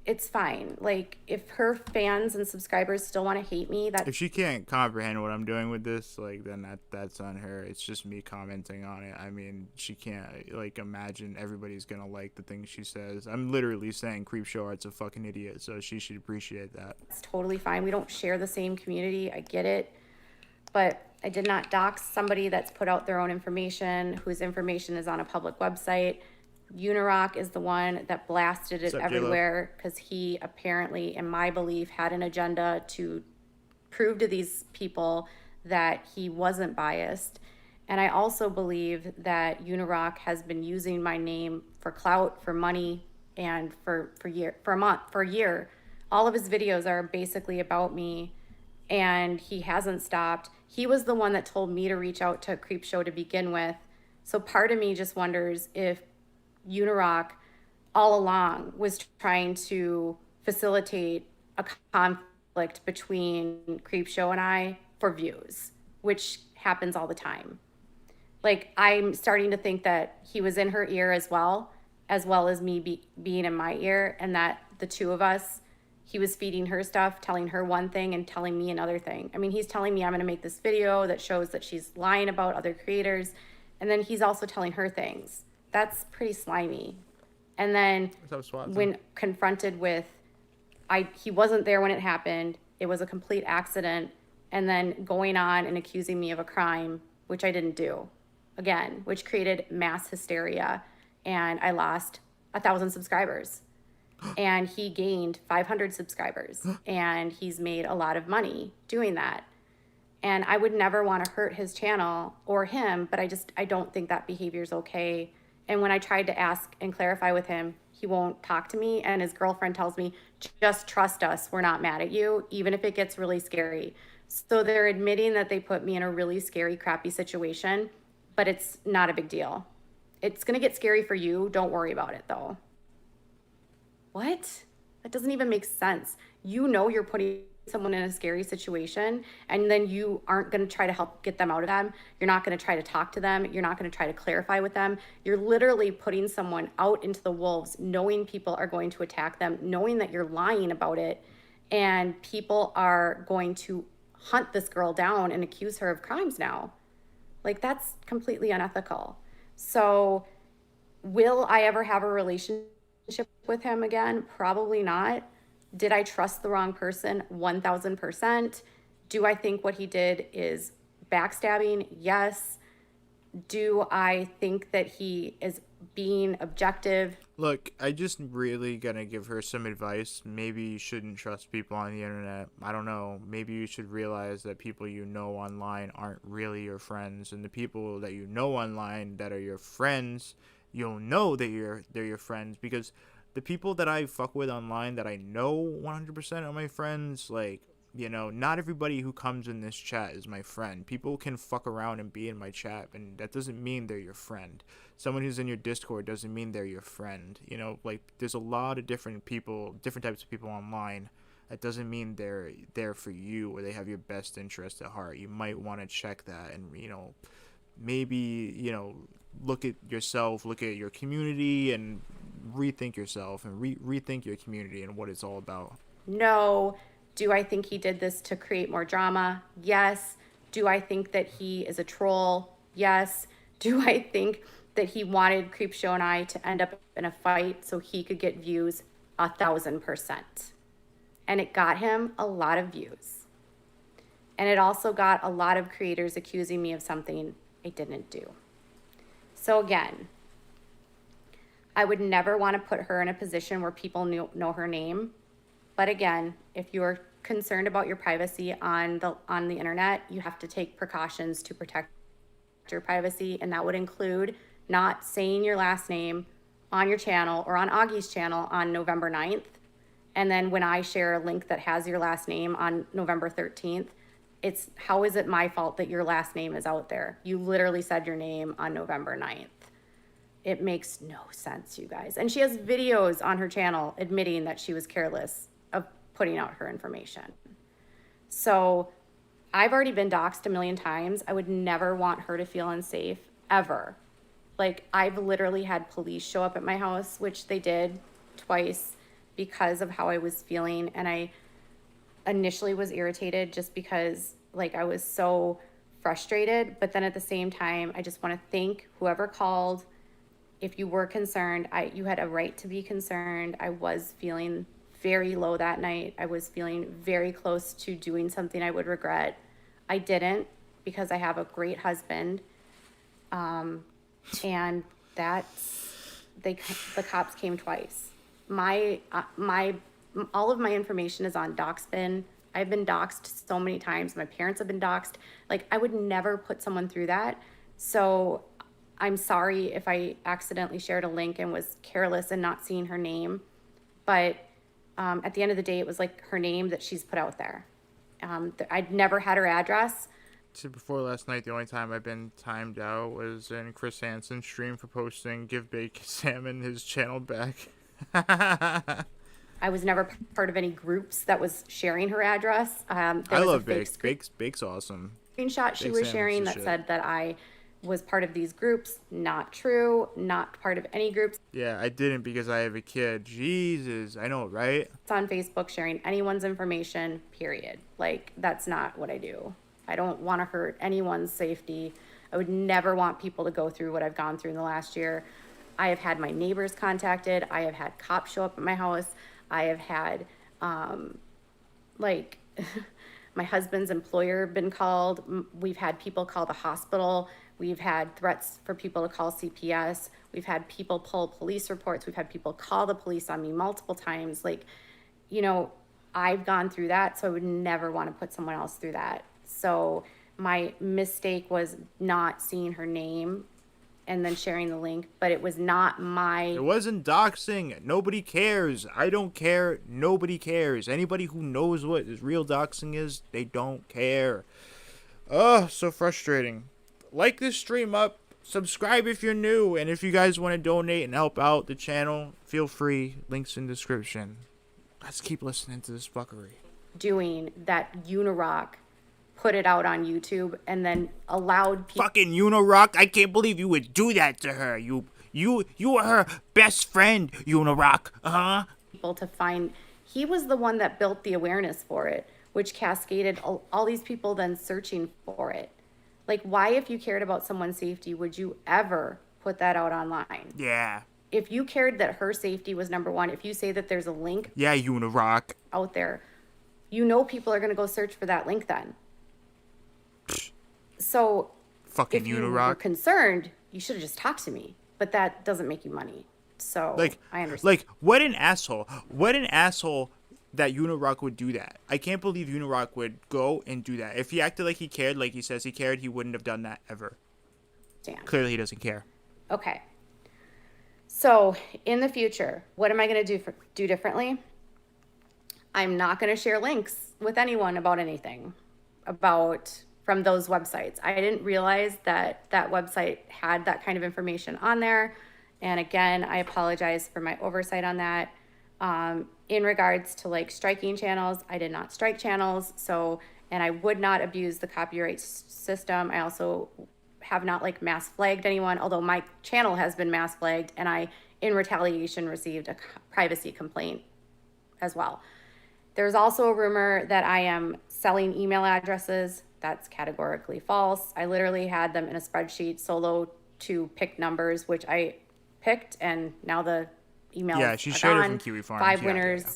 it's fine. Like, if her fans and subscribers still want to hate me, that if she can't comprehend what I'm doing with this, like, then that's on her. It's just me commenting on it. I mean, she can't, like, imagine everybody's gonna like the things she says. I'm literally saying Creepshow Art's a fucking idiot, so she should appreciate that. It's totally fine. We don't share the same community. I get it. But I did not dox somebody that's put out their own information, whose information is on a public website. Unirock is the one that blasted it everywhere, because he apparently, in my belief, had an agenda to prove to these people that he wasn't biased. And I also believe that Unirock has been using my name for clout, for money, and for a year. All of his videos are basically about me, and he hasn't stopped. He was the one that told me to reach out to Creepshow to begin with. So part of me just wonders if Unirock all along was trying to facilitate a conflict between Creepshow and I for views, which happens all the time. Like, I'm starting to think that he was in her ear as well as me being in my ear, and that the two of us, he was feeding her stuff, telling her one thing and telling me another thing. I mean, he's telling me I'm going to make this video that shows that she's lying about other creators, and then he's also telling her things. That's pretty slimy. And then when confronted with, he wasn't there when it happened, it was a complete accident, and then going on and accusing me of a crime, which I didn't do. again, which created mass hysteria. And I lost 1,000 subscribers. And he gained 500 subscribers. And he's made a lot of money doing that. And I would never want to hurt his channel or him, but I don't think that behavior is okay. And when I tried to ask and clarify with him, he won't talk to me. And his girlfriend tells me, just trust us. We're not mad at you, even if it gets really scary. So they're admitting that they put me in a really scary, crappy situation, but it's not a big deal. It's going to get scary for you. Don't worry about it, though. What? That doesn't even make sense. You know you're putting someone in a scary situation, and then you aren't going to try to help get them out of them. You're not going to try to talk to them. You're not going to try to clarify with them. You're literally putting someone out into the wolves, knowing people are going to attack them, knowing that you're lying about it, and people are going to hunt this girl down and accuse her of crimes now. Like, that's completely unethical. So will I ever have a relationship with him again? Probably not. Did I trust the wrong person? 1,000%. Do I think what he did is backstabbing? Yes. Do I think that he is being objective? Look, I just really gonna give her some advice. Maybe you shouldn't trust people on the internet. I don't know. Maybe you should realize that people you know online aren't really your friends, and the people that you know online that are your friends, you'll know that they're your friends, because the people that I fuck with online that I know 100% are my friends, like, you know, not everybody who comes in this chat is my friend. People can fuck around and be in my chat, and that doesn't mean they're your friend. Someone who's in your Discord doesn't mean they're your friend. You know, like, there's a lot of different people, different types of people online. That doesn't mean they're there for you or they have your best interest at heart. You might want to check that and, you know, maybe, you know, look at yourself, look at your community, and rethink yourself and rethink your community and what it's all about. No. Do I think he did this to create more drama? Yes. Do I think that he is a troll? Yes. Do I think that he wanted Creepshow and I to end up in a fight so he could get views? 1,000%. And it got him a lot of views. And it also got a lot of creators accusing me of something I didn't do. So again, I would never want to put her in a position where people know her name. But again, if you're concerned about your privacy on the internet, you have to take precautions to protect your privacy, and that would include not saying your last name on your channel or on Augie's channel on November 9th. And then when I share a link that has your last name on November 13th, it's how is it my fault that your last name is out there? You literally said your name on November 9th. It makes no sense, you guys. And she has videos on her channel admitting that she was careless of putting out her information. So I've already been doxxed a million times. I would never want her to feel unsafe, ever. Like, I've literally had police show up at my house, which they did twice because of how I was feeling. And I initially was irritated just because, like, I was so frustrated. But then at the same time, I just want to thank whoever called. If you were concerned, you had a right to be concerned. I was feeling very low that night. I was feeling very close to doing something I would regret. I didn't, because I have a great husband. And the cops came twice. All of my information is on Doxbin. I've been doxxed so many times. My parents have been doxxed. Like, I would never put someone through that. So I'm sorry if I accidentally shared a link and was careless and not seeing her name. But at the end of the day, it was like her name that she's put out there. I'd never had her address. So before last night, the only time I've been timed out was in Chris Hansen's stream for posting "Give Bake Salmon his channel back." I was never part of any groups that was sharing her address. I love Bake. Bake's awesome. Screenshot she was sharing that said that I was part of these groups. Not true. Not part of any groups. Yeah, I didn't because I have a kid. Jesus, I know, right? It's on Facebook sharing anyone's information, period. Like, that's not what I do. I don't want to hurt anyone's safety. I would never want people to go through what I've gone through in the last year. I have had my neighbors contacted. I have had cops show up at my house. I have had, my husband's employer been called. We've had people call the hospital. We've had threats for people to call CPS. We've had people pull police reports. We've had people call the police on me multiple times. Like, you know, I've gone through that, so I would never want to put someone else through that. So my mistake was not seeing her name and then sharing the link, but it was not my... It wasn't doxing. Nobody cares. I don't care. Nobody cares. Anybody who knows what real doxing is, they don't care. Oh, so frustrating. Like this stream up. Subscribe if you're new. And if you guys want to donate and help out the channel, feel free. Links in description. Let's keep listening to this fuckery. Doing that Unirock put it out on YouTube and then allowed people... Fucking Unirock, I can't believe you would do that to her. You were her best friend, Unirock. People to find... He was the one that built the awareness for it, which cascaded all these people then searching for it. Like, why, if you cared about someone's safety, would you ever put that out online? Yeah. If you cared that her safety was number one, if you say that there's a link... Yeah, Unirock. ...out there, you know people are going to go search for that link then. So, fucking if you Unirock. were concerned, you should have just talked to me. But that doesn't make you money. So, like, I understand. Like, what an asshole. What an asshole that Unirock would do that. I can't believe Unirock would go and do that. If he acted like he cared, like he says he cared, he wouldn't have done that ever. Damn. Clearly he doesn't care. Okay. So, in the future, what am I going to do differently? I'm not going to share links with anyone about anything from those websites. I didn't realize that that website had that kind of information on there. And again, I apologize for my oversight on that. In regards to like striking channels, I did not strike channels. So, and I would not abuse the copyright system. I also have not like mass flagged anyone, although my channel has been mass flagged and I, in retaliation, received a privacy complaint as well. There's also a rumor that I am selling email addresses. That's categorically false. I literally had them in a spreadsheet solo to pick numbers, which I picked, and now the emails yeah, she are shared gone. it from Kiwi Farms. 5 yeah, winners. Yeah.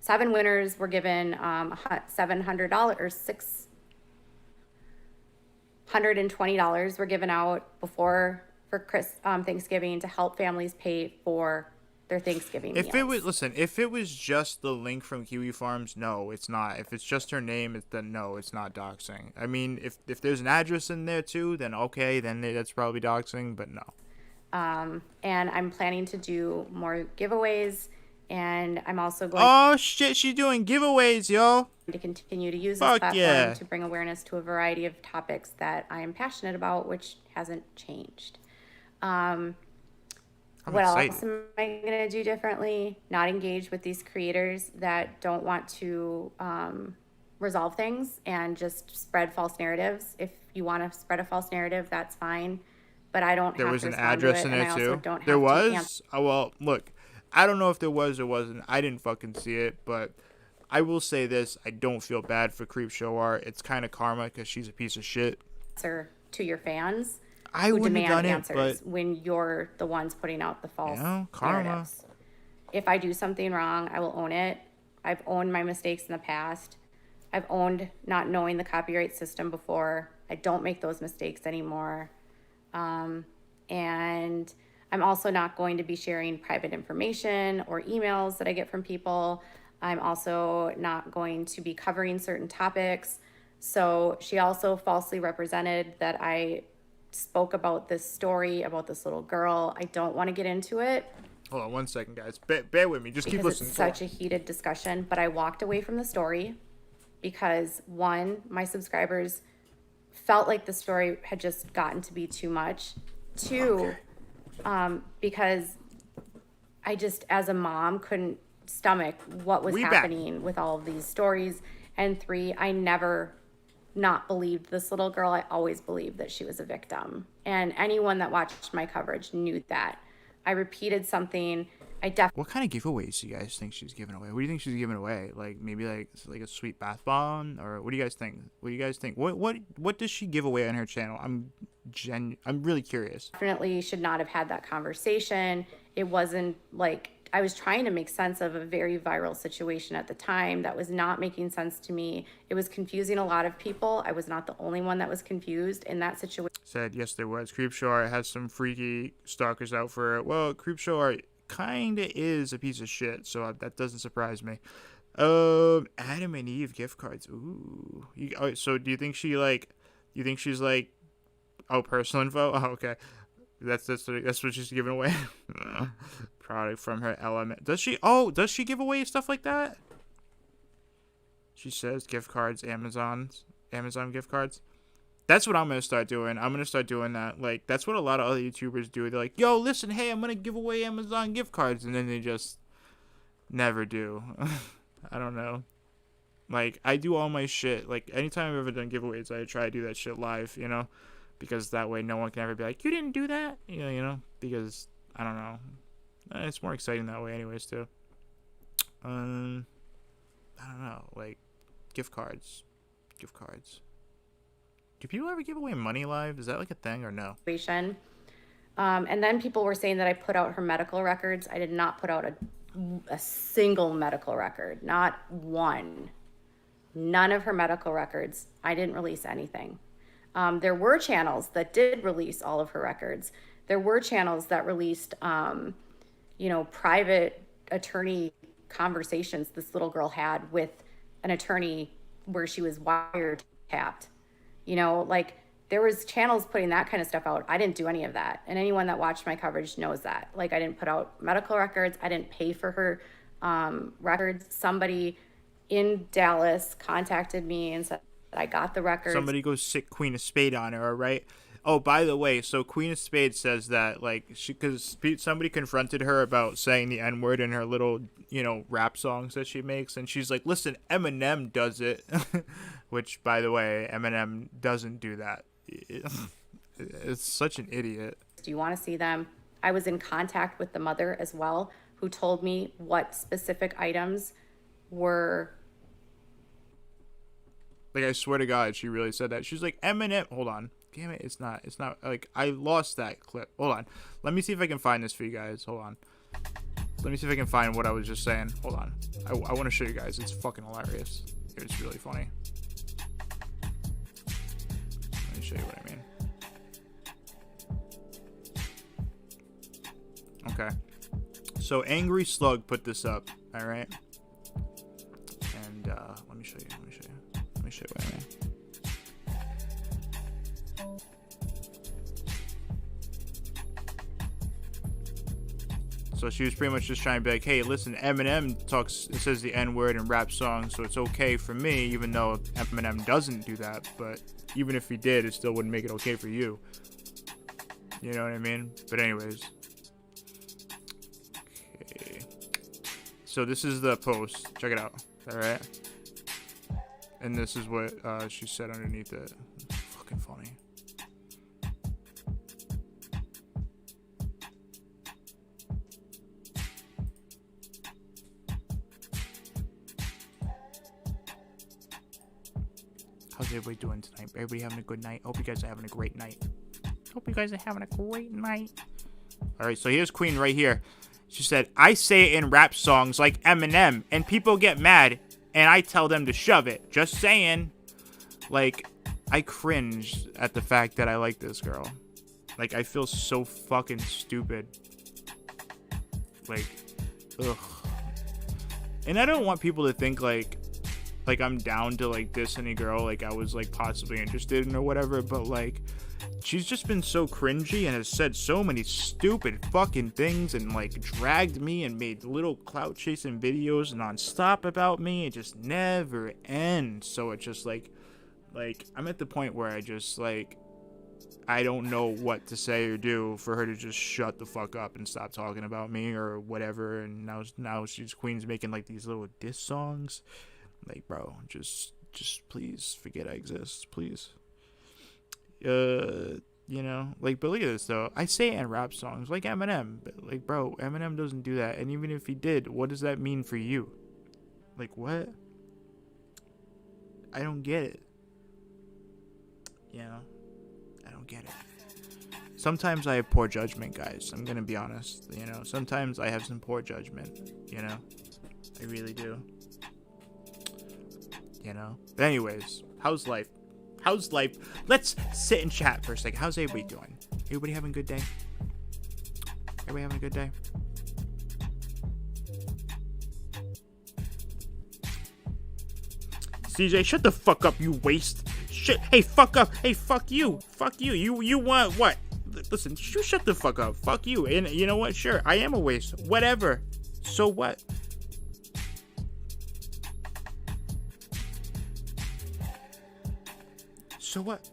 7 winners were given $700 or $620 were given out for Thanksgiving to help families pay for their Thanksgiving meals. If it was just the link from Kiwi Farms, no, it's not. If it's just her name, then no, it's not doxing. I mean, if there's an address in there too, then okay, then that's probably doxing, but no. And I'm planning to do more giveaways, and I'm also going Oh shit, she's doing giveaways, yo. to continue to use this Fuck platform yeah. to bring awareness to a variety of topics that I am passionate about, which hasn't changed. What excited. else am I going to do differently? Not engage with these creators that don't want to resolve things and just spread false narratives. If you want to spread a false narrative, that's fine. But I don't There have was to an respond address to in it, and there I also too. don't have There to was? answer. Oh, well, look, I don't know if there was or wasn't. I didn't fucking see it, but I will say this. I don't feel bad for Creep Show Art. It's kind of karma because she's a piece of shit. Answer to your fans I who wouldn't have demand done answers it, but when you're the ones putting out the false karma. narratives. If I do something wrong, I will own it. I've owned my mistakes in the past. I've owned not knowing the copyright system before. I don't make those mistakes anymore. And I'm also not going to be sharing private information or emails that I get from people. I'm also not going to be covering certain topics. So she also falsely represented that I spoke about this story about this little girl. I don't want to get into it. Hold on 1 second, guys. Bear with me. Just keep because listening. it's such a heated discussion, but I walked away from the story because, one, my subscribers felt like the story had just gotten to be too much. Two, because I just, as a mom, couldn't stomach what was happening with all of these stories. And 3, I never not believed this little girl. I always believed that she was a victim. And anyone that watched my coverage knew that. I repeated something. What kind of giveaways do you guys think she's giving away? What do you think she's giving away? Like maybe like a sweet bath bomb, or what do you guys think? What do you guys think? What does she give away on her channel? I'm really curious. Definitely should not have had that conversation. It wasn't like I was trying to make sense of a very viral situation at the time that was not making sense to me. It was confusing a lot of people. I was not the only one that was confused in that situation. said, yes, there was. Creepshow Art has some freaky stalkers out for it. Well, Creepshow Art kind of is a piece of shit, so that doesn't surprise me. Adam and Eve gift cards. Ooh. So do you think she, like, you think she's, like, oh, personal info? Oh, okay. That's what she's giving away. Product from her element. Does she give away stuff like that? She says gift cards, Amazon gift cards. That's what I'm going to start doing. I'm going to start doing that. Like, that's what a lot of other YouTubers do. They're like, yo, listen, hey, I'm going to give away Amazon gift cards. And then they just never do. I don't know. Like, I do all my shit. Like, anytime I've ever done giveaways, I try to do that shit live, you know? Because that way no one can ever be like, you didn't do that? You know? Because, I don't know. It's more exciting that way anyways, too. I don't know. Like, gift cards. Do people ever give away money live? Is that like a thing or no? And then people were saying that I put out her medical records. I did not put out a single medical record, not one. None of her medical records. I didn't release anything. There were channels that did release all of her records. There were channels that released, private attorney conversations this little girl had with an attorney where she was wiretapped. Like, there was channels putting that kind of stuff out. I didn't do any of that. And anyone that watched my coverage knows that. Like, I didn't put out medical records. I didn't pay for her records. Somebody in Dallas contacted me and said that I got the records. Somebody goes sick Queen of Spade on her, right? Oh, by the way, so Queen of Spades says that, like, because somebody confronted her about saying the N-word in her little, rap songs that she makes. And she's like, listen, Eminem does it. Which, by the way, Eminem doesn't do that. It's such an idiot. Do you want to see them? I was in contact with the mother as well, who told me what specific items were. Like, I swear to God, she really said that. She's like, Eminem. Hold on. Damn it, it's not, like, I lost that clip. Hold on. Let me see if I can find this for you guys. Hold on. Let me see if I can find what I was just saying. Hold on. I want to show you guys. It's fucking hilarious. It's really funny. Let me show you what I mean. Okay. So, Angry Slug put this up, alright? And, let me show you what I mean. So she was pretty much just trying to be like, hey, listen, Eminem says the N-word in rap songs, so it's okay for me, even though Eminem doesn't do that. But even if he did, it still wouldn't make it okay for you. You know what I mean? But anyways. Okay. So this is the post. Check it out. Is that right? And this is what she said underneath it. Fucking funny. How's everybody doing tonight? Everybody having a good night? Hope you guys are having a great night. Alright, so here's Queen right here. She said, I say it in rap songs like Eminem, and people get mad, and I tell them to shove it. Just saying. Like, I cringe at the fact that I like this girl. Like, I feel so fucking stupid. Like, ugh. And I don't want people to think, like I'm down to, like, diss any girl, like, I was, like, possibly interested in or whatever, but, like, she's just been so cringy and has said so many stupid fucking things and, like, dragged me and made little clout chasing videos nonstop about me. It just never ends. So it's just, like, I'm at the point where I just, like, I don't know what to say or do for her to just shut the fuck up and stop talking about me or whatever. And now she's Queen's making, like, these little diss songs. Like, bro, just please forget I exist, please. Like, but look at this, though. I say it in rap songs, like Eminem. But, like, bro, Eminem doesn't do that. And even if he did, what does that mean for you? Like, what? I don't get it. I don't get it. Sometimes I have poor judgment, guys. I'm gonna be honest. Sometimes I have some poor judgment. I really do. But anyways, how's life? How's life? Let's sit and chat for a second. How's everybody doing? Everybody having a good day? Everybody having a good day? CJ, shut the fuck up, you waste. Shit. Hey, fuck up. Hey, fuck you. Fuck you. You want what? Listen, you shut the fuck up. Fuck you. And you know what? Sure, I am a waste. Whatever. So what? So what?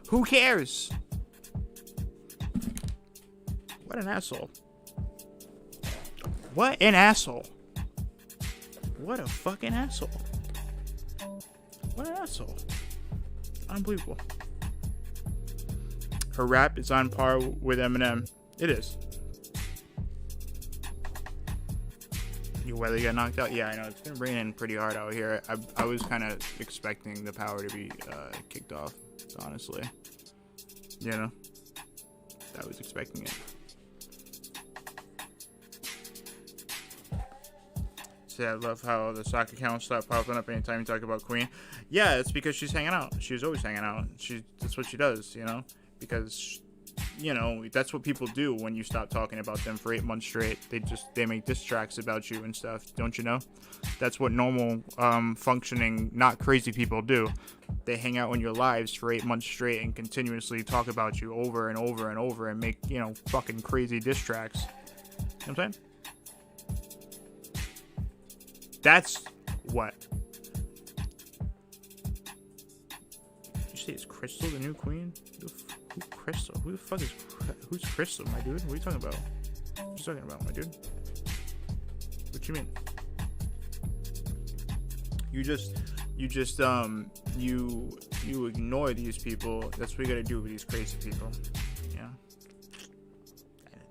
Who cares? What an asshole. What an asshole. What a fucking asshole. What an asshole. Unbelievable. Her rap is on par with Eminem. It is. You whether you got knocked out? Yeah, I know. It's been raining pretty hard out here. I was kind of expecting the power to be kicked off, honestly. You know? I was expecting it. See, I love how the stock accounts stop popping up anytime you talk about Queen. Yeah, it's because she's hanging out. She's always hanging out. That's what she does, you know? Because, you know, that's what people do when you stop talking about them for 8 months straight. They make diss tracks about you and stuff, don't you know? That's what normal, functioning, not crazy people do. They hang out in your lives for 8 months straight and continuously talk about you over and over and over and make, you know, fucking crazy diss tracks. You know what I'm saying? That's what. Did you say it's Crystal, the new queen? Who's Crystal? Who's Crystal, my dude? What are you talking about? What are you talking about, my dude? What you mean? You ignore these people. That's what you gotta do with these crazy people. Yeah.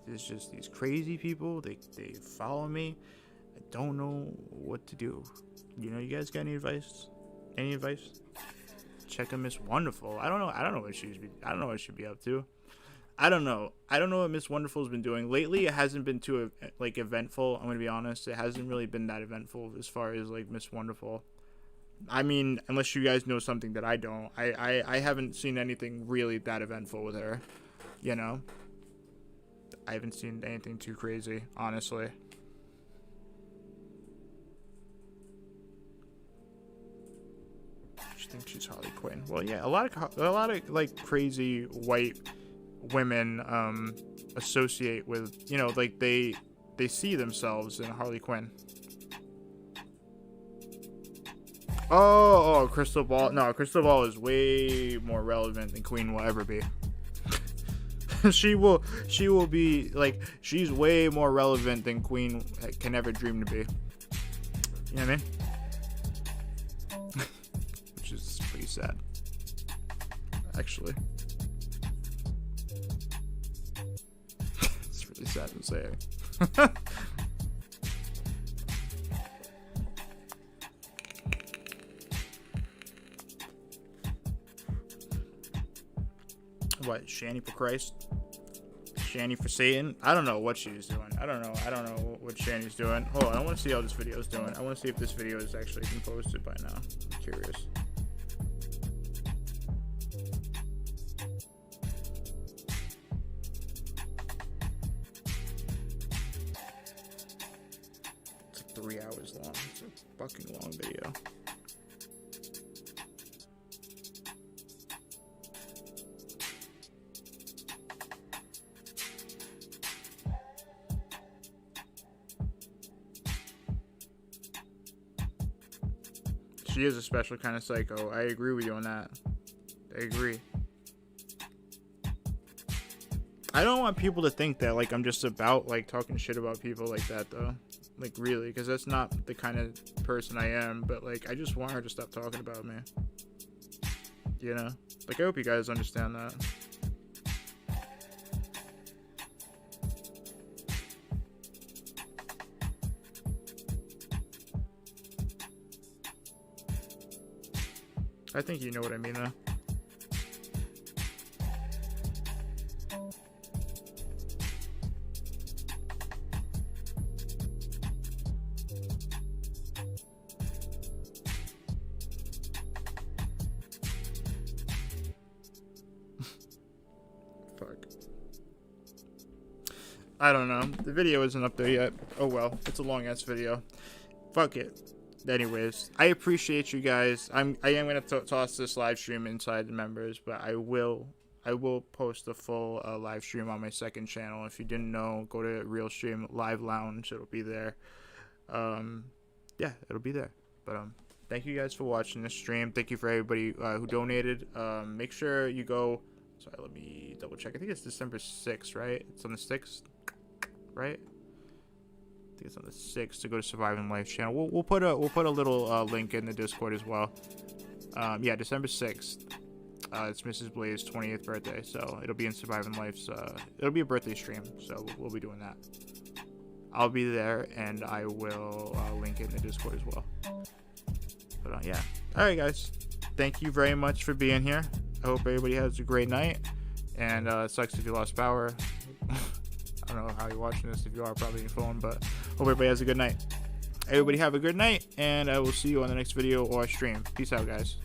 It's just these crazy people. They follow me. I don't know what to do. You know, you guys got any advice? Any advice? Check on Miss Wonderful. I don't know what she'd be up to. I don't know what Miss Wonderful's been doing lately. It hasn't been too like eventful. I'm gonna be honest. It hasn't really been that eventful as far as like Miss Wonderful. I mean, unless you guys know something that I don't. I haven't seen anything really that eventful with her. You know, I haven't seen anything too crazy, honestly. I think she's Harley Quinn. Well, yeah, a lot of like crazy white women associate with, you know, like they see themselves in Harley Quinn. Oh, Crystal Ball. No, Crystal Ball is way more relevant than Queen will ever be. she will be like, she's way more relevant than Queen can ever dream to be. You know what I mean? Pretty sad, actually. It's really sad to say. What, Shanny for Christ? Shanny for Satan? I don't know what she's doing. I don't know what Shanny's doing. Hold on, I want to see how this video is doing. I want to see if this video is actually been posted by now. I'm curious. It's like 3 hours long. It's a fucking long video. She is a special kind of psycho. I agree with you on that. I agree. I don't want people to think that, like, I'm just about, like, talking shit about people like that, though. Like, really, because that's not the kind of person I am. But, like, I just want her to stop talking about me. You know? Like, I hope you guys understand that. I think you know what I mean, though. I don't know. The video isn't up there yet. Oh well, it's a long ass video. Fuck it. Anyways, I appreciate you guys. I am gonna toss this live stream inside the members, but I will post the full live stream on my second channel. If you didn't know, go to RealStream Live Lounge. It'll be there. Yeah, it'll be there. But thank you guys for watching this stream. Thank you for everybody who donated. Make sure you go. Sorry, let me double check. I think it's December 6th, right? It's on the 6th, right? I think it's on the 6th to go to Surviving Life channel. We'll put a little link in the Discord as well. Yeah, December 6th. It's Mrs. Blaze's 20th birthday, so it'll be in Surviving Life's. It'll be a birthday stream, so we'll be doing that. I'll be there, and I will link it in the Discord as well. But yeah, all right, guys. Thank you very much for being here. I hope everybody has a great night, and it sucks if you lost power. I don't know how you're watching this, if you are probably on your phone, but hope everybody has a good night. Everybody have a good night, and I will see you on the next video or stream. Peace out, guys.